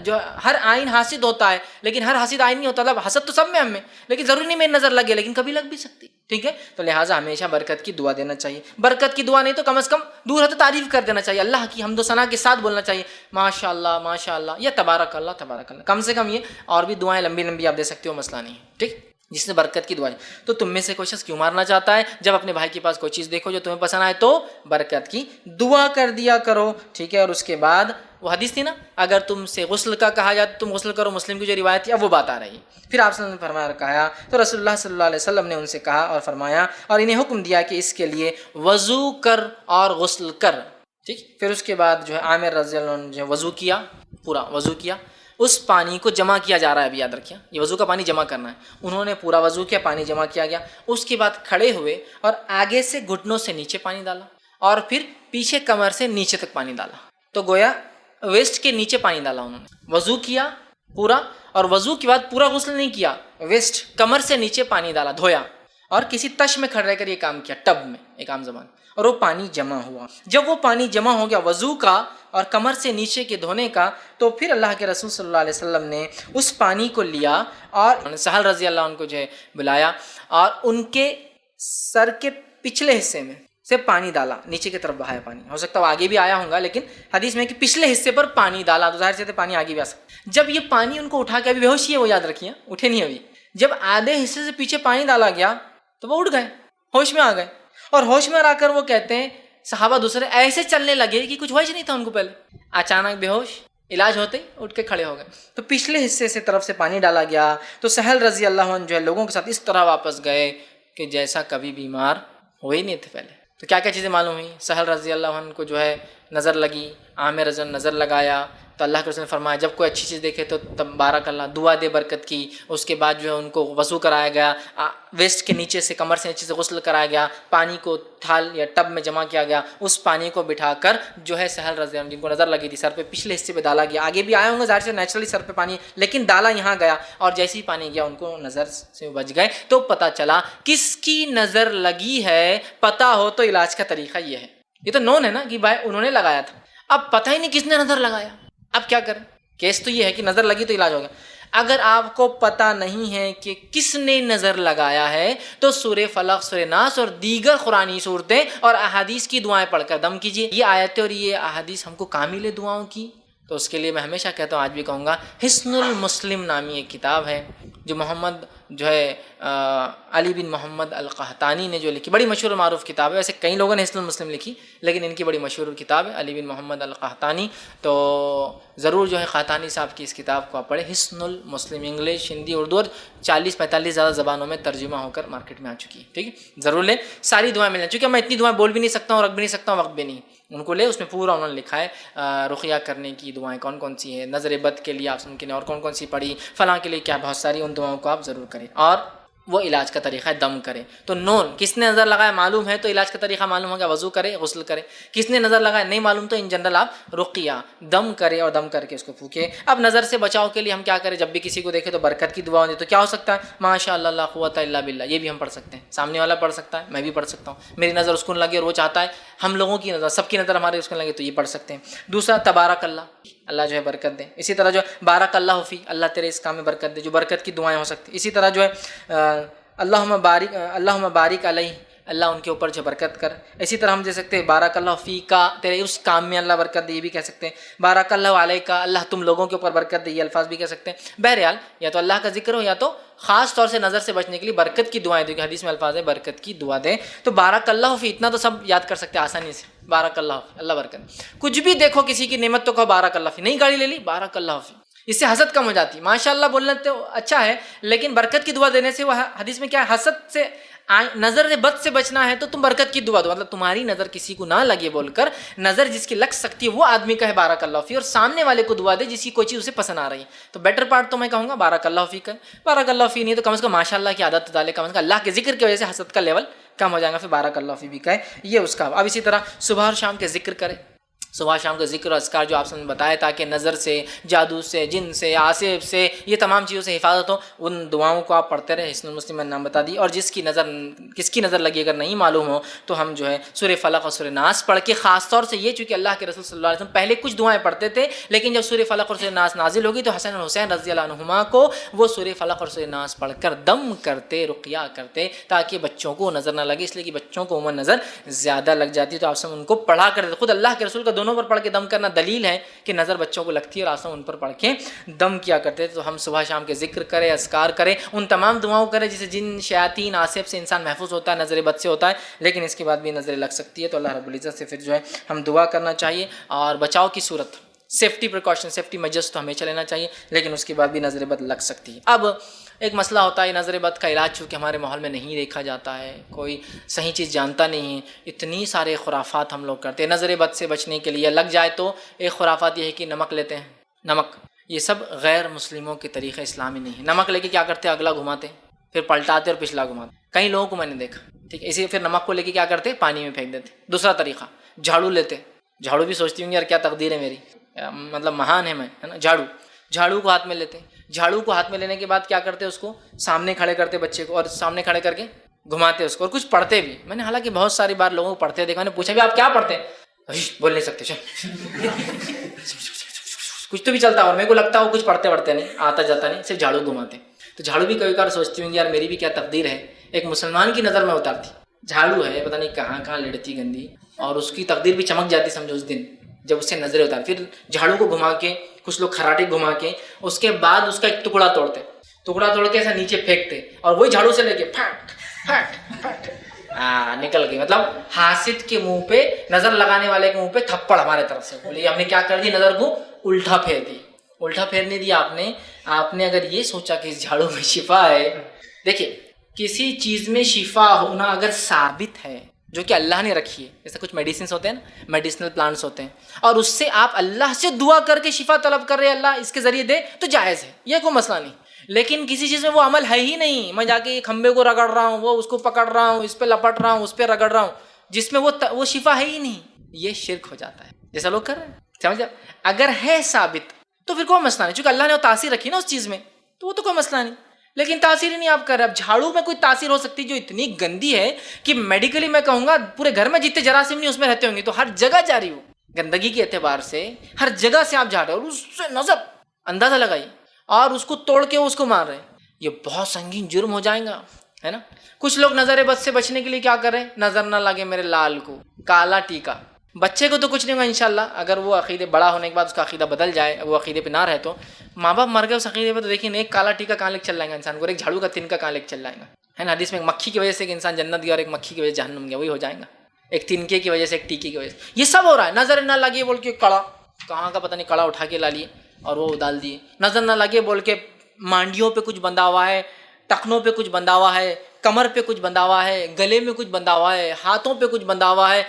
جو ہر عین حاسد ہوتا ہے لیکن ہر حاسد عین نہیں ہوتا، مطلب حسد تو سب میں ہم میں، لیکن ضروری نہیں میری نظر لگے، لیکن کبھی لگ بھی سکتی، ٹھیک ہے۔ تو لہٰذا ہمیشہ برکت کی دعا دینا چاہیے، برکت کی دعا نہیں تو کم از کم دور ہے تو تعریف کر دینا چاہیے، اللہ کی حمد و ثنا کے ساتھ بولنا چاہیے ماشاء اللہ ماشاء اللہ یا تبارک اللہ تبارک اللہ، کم سے کم یہ، اور بھی دعائیں لمبی لمبی آپ دے سکتے ہو، مسئلہ نہیں ہے، ٹھیک، جس نے برکت کی دعا۔ تو تم میں سے کوئی شخص کیوں مارنا چاہتا ہے؟ جب اپنے بھائی کے پاس کوئی چیز دیکھو جو تمہیں پسند آئے تو برکت کی دعا کر دیا کرو، ٹھیک ہے۔ اور اس کے بعد وہ حدیث تھی نا، اگر تم سے غسل کا کہا جائے تو تم غسل کرو، مسلم کی جو روایت تھی اب وہ بات آ رہی ہے۔ پھر آپ صلی اللہ علیہ وسلم نے فرمایا، کہا تو رسول اللہ صلی اللہ علیہ وسلم نے ان سے کہا اور فرمایا اور انہیں حکم دیا کہ اس کے لیے وضو کر اور غسل کر، ٹھیک۔ پھر اس کے بعد جو ہے عامر رضی اللہ عنہ جو وضو کیا، پورا وضو کیا، اس پانی کو جمع کیا جا رہا ہے، ابھی یاد رکھیے یہ وضو کا پانی جمع کرنا ہے، انہوں نے پورا وضو کیا، پانی جمع کیا گیا، اس کے بعد کھڑے ہوئے اور آگے سے گھٹنوں سے نیچے پانی ڈالا اور پھر پیچھے کمر سے نیچے تک پانی ڈالا، تو گویا ویسٹ کے نیچے پانی ڈالا انہوں نے، وضو کیا پورا، اور وضو کے بعد پورا غسل نہیں کیا، ویسٹ کمر سے نیچے پانی ڈالا، دھویا، اور کسی تش میں کھڑے رہ کر یہ کام کیا، ٹب میں، ایک عام زبان، اور وہ پانی جمع ہوا۔ جب وہ پانی جمع ہو گیا وضو کا اور کمر سے نیچے کے دھونے کا، تو پھر اللہ کے رسول صلی اللہ علیہ وسلم نے اس پانی کو لیا اور سہل رضی اللہ عنہ کو جو ہے بلایا اور ان کے سر کے پچھلے حصے میں سے پانی ڈالا، نیچے کی طرف بہایا پانی، ہو سکتا ہے وہ آگے بھی آیا ہوگا لیکن حدیث میں کہ پچھلے حصے پر پانی ڈالا، تو ظاہر سے پانی آگے بھی آ سکتا۔ جب یہ پانی ان کو اٹھا کے، ابھی بے ہوشی ہے وہ، یاد رکھیے اٹھے نہیں ابھی، جب آدھے حصے سے پیچھے پانی ڈالا گیا تو وہ اٹھ گئے، ہوش میں آ گئے، اور ہوش میں آ کر وہ کہتے ہیں صحابہ دوسرے ایسے چلنے لگے کہ کچھ ہوش نہیں تھا ان کو، پہلے اچانک بے ہوش، علاج ہوتے ہی اٹھ کے کھڑے ہو گئے۔ تو پچھلے حصے سے طرف سے پانی ڈالا گیا، تو سہل رضی اللہ عنہ جو ہے لوگوں کے ساتھ اس طرح واپس گئے کہ جیسا کبھی بیمار ہوئے نہیں تھے پہلے۔ تو کیا کیا چیزیں معلوم ہوئی؟ سہل رضی اللہ عنہ کو جو ہے نظر لگی، عامر رضی اللہ نظر لگایا، تو اللہ کے رسول نے فرمایا جب کوئی اچھی چیز دیکھے تو بارک اللہ، دعا دے برکت کی۔ اس کے بعد جو ہے ان کو وضو کرایا گیا، ویسٹ کے نیچے سے، کمر سے نیچے سے غسل کرایا گیا، پانی کو تھال یا ٹب میں جمع کیا گیا، اس پانی کو بٹھا کر جو ہے سہل رضی اللہ عنہ جن کو نظر لگی تھی سر پہ، پچھلے حصے پہ ڈالا گیا، آگے بھی آئے ہوں گے ظاہر سے نیچرلی سر پہ پانی، لیکن ڈالا یہاں گیا، اور جیسے ہی پانی گیا ان کو نظر سے بچ گئے۔ تو پتہ چلا کس کی نظر لگی ہے، پتہ ہو تو علاج کا طریقہ یہ ہے، یہ تو نون ہے نا کہ بھائی انہوں نے لگایا تھا، اب پتہ ہی نہیں کس نے نظر لگایا، اب کیا کریں؟ کیس تو یہ ہے کہ نظر لگی تو علاج ہو گیا۔ اگر آپ کو پتہ نہیں ہے کہ کس نے نظر لگایا ہے تو سورہ فلق، سورہ ناس اور دیگر قرآنی صورتیں اور احادیث کی دعائیں پڑھ کر دم کیجیے۔ یہ آیتیں اور یہ احادیث ہم کو کامل دعاؤں کی، تو اس کے لیے میں ہمیشہ کہتا ہوں، آج بھی کہوں گا، حصن المسلم نامی ایک کتاب ہے جو محمد جو ہے علی بن محمد القحطانی نے جو لکھی، بڑی مشہور و معروف کتاب ہے. ویسے کئی لوگوں نے حصن المسلم لکھی، لیکن ان کی بڑی مشہور کتاب ہے علی بن محمد القحطانی. تو ضرور جو ہے قحطانی صاحب کی اس کتاب کو آپ پڑھیں. حصن المسلم انگلش، ہندی، اردو اور 40-45 زیادہ زبانوں میں ترجمہ ہو کر مارکیٹ میں آ چکی ہے. ٹھیک ہے، ضرور لیں، ساری دعائیں مل جائیں. چونکہ میں اتنی دعائیں بول بھی نہیں سکتا ہوں، رکھ بھی نہیں سکتا ہوں، وقت بھی نہیں. ان کو لے، اس میں پورا انہوں نے لکھا ہے رقیہ کرنے کی دعائیں کون کون سی ہیں، نظر بد کے لیے آپ سن کے اور کون کون سی پڑھی، فلاں کے لیے کیا، بہت ساری ان دعاؤں کو آپ ضرور کریں. اور وہ علاج کا طریقہ ہے دم کرے. تو نون کس نے نظر لگایا معلوم ہے تو علاج کا طریقہ معلوم ہوگا، وضو کرے، غسل کرے. کس نے نظر لگایا نہیں معلوم تو ان جنرل آپ رقیہ دم کرے اور دم کر کے اس کو پھونکے. اب نظر سے بچاؤ کے لیے ہم کیا کریں؟ جب بھی کسی کو دیکھے تو برکت کی دعا دے. تو کیا ہو سکتا ہے؟ ماشاء اللہ لا قوت الا باللہ، یہ بھی ہم پڑھ سکتے ہیں. سامنے والا پڑھ سکتا ہے، میں بھی پڑھ سکتا ہوں. میری نظر اس کو لگے اور وہ چاہتا ہے ہم لوگوں کی نظر، سب کی نظر ہمارے اس کو لگے، تو یہ پڑھ سکتے ہیں. دوسرا تبارک اللہ، اللہ جو ہے برکت دے. اسی طرح جو بارک اللہ فی، اللہ تیرے اس کام میں برکت دے، جو برکت کی دعائیں ہو سکتی. اسی طرح جو ہے اللہم بارک علیہ، اللہ ان کے اوپر جو برکت کر. اسی طرح ہم دے سکتے ہیں بارک اللہ فی کا، تیرے اس کام میں اللہ برکت دے، یہ بھی کہہ سکتے ہیں. بارک اللہ علیہ کا، اللہ تم لوگوں کے اوپر برکت دے، یہ الفاظ بھی کہہ سکتے ہیں. بہرحال یا تو اللہ کا ذکر ہو یا تو خاص طور سے نظر سے بچنے کے لیے برکت کی دعائیں دے، کہ حدیث میں الفاظ ہے برکت کی دعا دے. تو بارک اللہ فی اتنا تو سب یاد کر سکتے ہیں آسانی سے. بارک اللہ فی، اللہ برکت. کچھ بھی دیکھو کسی کی نعمت تو کہو بارک اللہ فی. نئی گاڑی لے لی، بارک اللہ فی. اس سے حسد کم ہو جاتی. ماشاء اللہ بولنا تو اچھا ہے، لیکن برکت کی دعا دینے سے وہ حدیث میں کیا ہے، حسد سے، نظر بد سے بچنا ہے تو تم برکت کی دعا دو. مطلب تمہاری نظر کسی کو نہ لگے بول کر، نظر جس کی لگ سکتی ہے وہ آدمی کہے بارک اللہ فی، اور سامنے والے کو دعا دے جس کی کوئی چیز اسے پسند آ رہی ہے. تو بیٹر پارٹ تو میں کہوں گا بارک اللہ فی کا. بارک اللہ فی نہیں تو کم از کم ماشاء اللہ کی عادت ڈالے، کم از کم اللہ کے ذکر کی وجہ سے حسد کا لیول کم ہو جائے گا. پھر بارک اللہ فی بھی کہے، یہ اس کا. اب اسی طرح صبح اور شام کے ذکر کرے. صبح شام کا ذکر اور اذکار جو آپ نے بتایا، تاکہ نظر سے، جادو سے، جن سے، آصف سے، یہ تمام چیزوں سے حفاظت ہو. ان دعاؤں کو آپ پڑھتے رہے. حصن المسلم میں نام بتا دی. اور جس کی نظر، کس کی نظر لگی اگر نہیں معلوم ہو تو ہم جو ہے سورہ فلق اور سورہ ناس پڑھ کے، خاص طور سے یہ چونکہ اللہ کے رسول صلی اللہ علیہ وسلم پہلے کچھ دعائیں پڑھتے تھے، لیکن جب سورہ فلق اور سورہ ناس نازل ہوگی تو حسن اور حسین رضی اللہ عنہما کو وہ سورہ فلق اور سورہ ناس پڑھ کر دم کرتے، رقیہ کرتے، تاکہ بچوں کو نظر نہ لگے. اس لیے کہ بچوں کو عموماً نظر زیادہ لگ جاتی ہے، تو آپ سب ان کو پڑھا کرتے. خود اللہ کے رسول کا دونوں پر پڑھ کے دم کرنا دلیل ہے کہ نظر بچوں کو لگتی ہے، اور آسان ان پر پڑھ کے دم کیا کرتے تھے. تو ہم صبح شام کے ذکر کریں، اذکار کریں، ان تمام دعاؤں کریں جسے جن، شیاطین، آصف سے انسان محفوظ ہوتا ہے، نظر بد سے ہوتا ہے، لیکن اس کے بعد بھی نظر لگ سکتی ہے. تو اللہ رب العزت سے پھر جو ہے ہم دعا کرنا چاہیے. اور بچاؤ کی صورت، سیفٹی پریکاشن، سیفٹی میجرز تو ہمیشہ لینا چاہیے، لیکن اس کے بعد بھی نظر بد لگ سکتی ہے. اب ایک مسئلہ ہوتا ہے نظر بد کا علاج، چونکہ ہمارے ماحول میں نہیں دیکھا جاتا ہے، کوئی صحیح چیز جانتا نہیں ہے، اتنی سارے خرافات ہم لوگ کرتے ہیں. نظر بد سے بچنے کے لیے لگ جائے تو ایک خرافات یہ ہے کہ نمک لیتے ہیں. نمک، یہ سب غیر مسلموں کے طریقے اسلامی نہیں ہے. نمک لے کے کیا کرتے ہیں؟ اگلا گھماتے، پھر پلٹاتے اور پچھلا گھماتے. کئی لوگوں کو میں نے دیکھا، ٹھیک ہے. اسی پھر نمک کو لے کے کیا کرتے؟ پانی میں پھینک دیتے. دوسرا طریقہ، جھاڑو لیتے. جھاڑو بھی سوچتی ہوں گی یار کیا تقدیر ہے میری، مطلب مہان ہے میں، ہے نا. جھاڑو کو ہاتھ میں لیتے. جھاڑو کو ہاتھ میں لینے کے بعد کیا کرتے؟ اس کو سامنے کھڑے کرتے بچے کو، اور سامنے کھڑے کر کے گھماتے اس کو، اور کچھ پڑھتے بھی. میں نے حالانکہ بہت ساری بار لوگوں کو پڑھتے دیکھا. میں نے پوچھا بھی آپ کیا پڑھتے ہیں؟ بول نہیں سکتے، کچھ تو بھی چلتا. اور میرے کو لگتا ہے وہ کچھ پڑھتے نہیں، آتا جاتا نہیں، صرف جھاڑو گھماتے. تو جھاڑو بھی کبھی کبھار سوچتی ہوں یار میری بھی کیا تقدیر ہے. ایک مسلمان کی نظر میں اتارتی، جھاڑو ہے پتہ نہیں کہاں کہاں لڑتی گندی، اور اس کی تقدیر بھی چمک جاتی سمجھو اس دن جب اس سے نظریں اتار. پھر جھاڑو کو گھما کے، کچھ لوگ خراٹے گھما کے، اس کے بعد اس کا ایک ٹکڑا توڑتے، ٹکڑا توڑ کے ایسا نیچے پھینکتے، اور وہی جھاڑو سے لے کے پھٹ پھٹ پھٹ نکل گئی. مطلب حاسد کے منہ پہ، نظر لگانے والے کے منہ پہ تھپڑ ہمارے طرف سے. بولیے ہم نے کیا کر دی؟ نظر کو الٹا پھیر دی. الٹا پھیرنے دیا آپ نے اگر یہ سوچا کہ اس جھاڑو میں شفا ہے. دیکھیے کسی چیز میں شفا ہونا اگر ثابت ہے جو کہ اللہ نے رکھی ہے، جیسے کچھ میڈیسنس ہوتے ہیں نا، میڈیسنل پلانٹس ہوتے ہیں، اور اس سے آپ اللہ سے دعا کر کے شفا طلب کر رہے اللہ اس کے ذریعے دے، تو جائز ہے، یہ کوئی مسئلہ نہیں. لیکن کسی چیز میں وہ عمل ہے ہی نہیں، میں جا کے کھمبے کو رگڑ رہا ہوں، وہ اس کو پکڑ رہا ہوں، اس پہ لپٹ رہا ہوں، اس پہ رگڑ رہا ہوں، جس میں وہ شفا ہے ہی نہیں، یہ شرک ہو جاتا ہے جیسا لوگ کر رہے ہیں. سمجھا؟ اگر ہے ثابت تو پھر کوئی مسئلہ نہیں، چونکہ اللہ نے وہ تاثیر رکھی نا اس چیز میں، تو وہ تو کوئی مسئلہ نہیں. لیکن تاثیر ہی نہیں آپ کر رہے. اب جھاڑو میں کوئی تاثیر ہو سکتی جو اتنی گندی ہے کہ میڈیکلی میں کہوں گا پورے گھر میں جتنے جراثیم نہیں اس میں رہتے ہوں گے، تو ہر جگہ جاری ہو گندگی کے اعتبار سے، ہر جگہ سے آپ جھاڑ رہے اور اس سے نظر اندازہ لگائی اور اس کو توڑ کے اس کو مار رہے ہیں، یہ بہت سنگین جرم ہو جائے گا، ہے نا. کچھ لوگ نظر بد سے بچنے کے لیے کیا کریں؟ نظر نہ لگے میرے لال کو، کالا ٹیکا. بچے کو تو کچھ نہیں ہوگا انشاءاللہ، اگر وہ عقیدے بڑا ہونے کے بعد اس کا عقیدہ بدل جائے، وہ عقیدے پہ نہ رہے تو ماں باپ مر گئے اس عقیدے پہ، تو دیکھیں ایک کالا ٹیکا کہاں لے کے چل جائے گا انسان کو، اور ایک جھاڑو کا تنکا کہاں لے کے چل جائے گا، ہے نا؟ حدیث میں ایک مکھی کی وجہ سے ایک انسان جنت گیا اور ایک مکھی کی وجہ سے جہنم گیا، وہی ہو جائے گا، ایک تنکے کی وجہ سے ایک ٹیکے کی وجہ سے۔ یہ سب ہو رہا ہے، نظر نہ لگے بول کے کڑا، کہاں کا پتہ نہیں کڑا اٹھا کے لا لیے اور وہ ڈال دیے، نظر نہ لگے بول کے مانڈیوں پہ کچھ بندھا ہوا ہے، ٹخنوں پہ کچھ بندھا ہوا ہے، کمر پہ کچھ بندھا ہوا ہے، گلے میں کچھ بندھا ہوا ہے، ہاتھوں پہ کچھ بندھا ہوا ہے،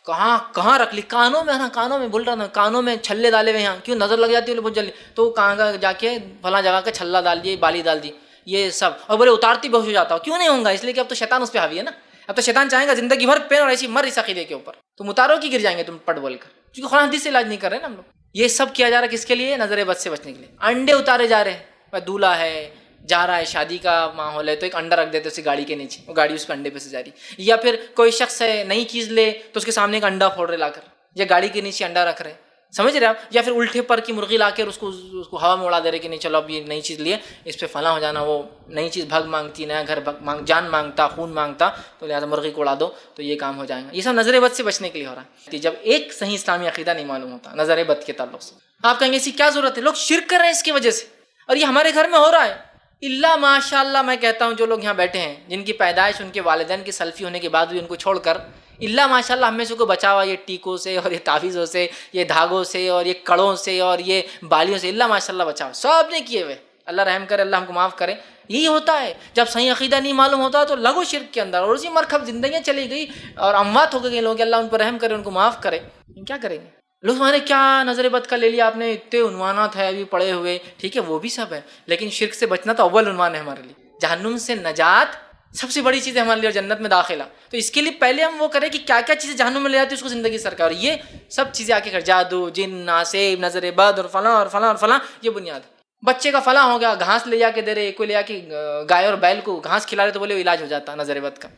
کہاں کہاں رکھ لی، کانوں میں، نا کانوں میں بول رہا تھا، کانوں میں چھلے ڈالے ہوئے ہیں، کیوں نظر لگ جاتی ہے بہت جلدی، تو کہاں کا جا کے فلاں جگہ کا چھلا ڈال دیے، بالی ڈال دی، یہ سب، اور بولے اتارتی بہت ہو جاتا ہو، کیوں نہیں ہوں گا؟ اس لیے کہ اب تو شیطان اس پہ حاوی ہے نا، اب تو شیطان چاہے گا زندگی بھر پین اور ایسی مر اس عقیدے کے اوپر، تم اتارو کی گر جائیں گے تم پٹ بول کر، کیونکہ قرآن حدیث سے علاج نہیں کر رہے نا ہم لوگ۔ یہ سب کیا جا رہا ہے کس کے لیے؟ نظر بد سے بچنے کے لیے، انڈے اتارے جا رہے ہیں، دولہا ہے جا رہا ہے، شادی کا ماحول ہے تو ایک انڈا رکھ دیتے اسے گاڑی کے نیچے، وہ گاڑی اس پہ انڈے پہ سے جا رہی، یا پھر کوئی شخص ہے نئی چیز لے تو اس کے سامنے ایک انڈا پھوڑ رہے لا کر، یا گاڑی کے نیچے انڈا رکھ رہے، سمجھ رہے آپ؟ یا پھر الٹے پر کی مرغی لا کر اس کو ہوا میں اڑا دے رہے کہ نہیں چلو اب یہ نئی چیز لیے، اس پہ فلاں ہو جانا، وہ نئی چیز بھگ مانگتی، نیا گھر جان مانگتا، خون مانگتا، تو لہٰذا مرغی کو اڑا دو تو یہ کام ہو جائے گا۔ یہ سب نظر بد سے بچنے کے لیے ہو رہا ہے، جب ایک صحیح اسلامی عقیدہ نہیں معلوم ہوتا نظر بد کے تعلق سے، آپ کہیں گے اسی کیا ضرورت ہے، لوگ شرک کر رہے ہیں اس کی وجہ سے، اور یہ ہمارے گھر میں ہو رہا ہے۔ اللہ ماشاء اللہ، میں کہتا ہوں جو لوگ یہاں بیٹھے ہیں جن کی پیدائش ان کے والدین کی سلفی ہونے کے بعد بھی ان کو چھوڑ کر، اللہ ماشاء اللہ ہم میں سے کو بچا ہوا یہ ٹیکوں سے اور یہ تعویذوں سے، یہ دھاگوں سے اور یہ کڑوں سے اور یہ بالیوں سے، اللہ ماشاء اللہ بچا ہوا، سب نے کیے ہوئے، اللہ رحم کرے، اللہ ہم کو معاف کرے۔ یہی ہوتا ہے جب صحیح عقیدہ نہیں معلوم ہوتا تو لگو شرک کے اندر، اور اسی مرکب زندگیاں چلی گئی اور اموات ہو گئے لوگ، اللہ ان پر رحم کرے، ان کو معاف کرے، کیا کریں گے لوگ؟ ہمارے کیا نظر بد کا لے لیا آپ نے، اتنے عنوانات ہے ابھی پڑے ہوئے، ٹھیک ہے وہ بھی سب ہے، لیکن شرک سے بچنا تو اول عنوان ہے ہمارے لیے، جہنم سے نجات سب سے بڑی چیز ہے ہمارے لیے، اور جنت میں داخلہ، تو اس کے لیے پہلے ہم وہ کریں کہ کیا کیا چیزیں جہنم میں لے جاتی ہے اس کو زندگی سرکار، اور یہ سب چیزیں آ کے جادو، جن، ناسب، نظر بد اور فلاں اور فلاں اور فلاں، یہ بنیاد ہے۔ بچے کا فلاں ہو گیا، گھاس لے جا کے دے رہے، کوئی لے جا کے گائے اور بیل کو گھاس کھلا رہے تو بولے وہ علاج ہو جاتا نظر بد کا،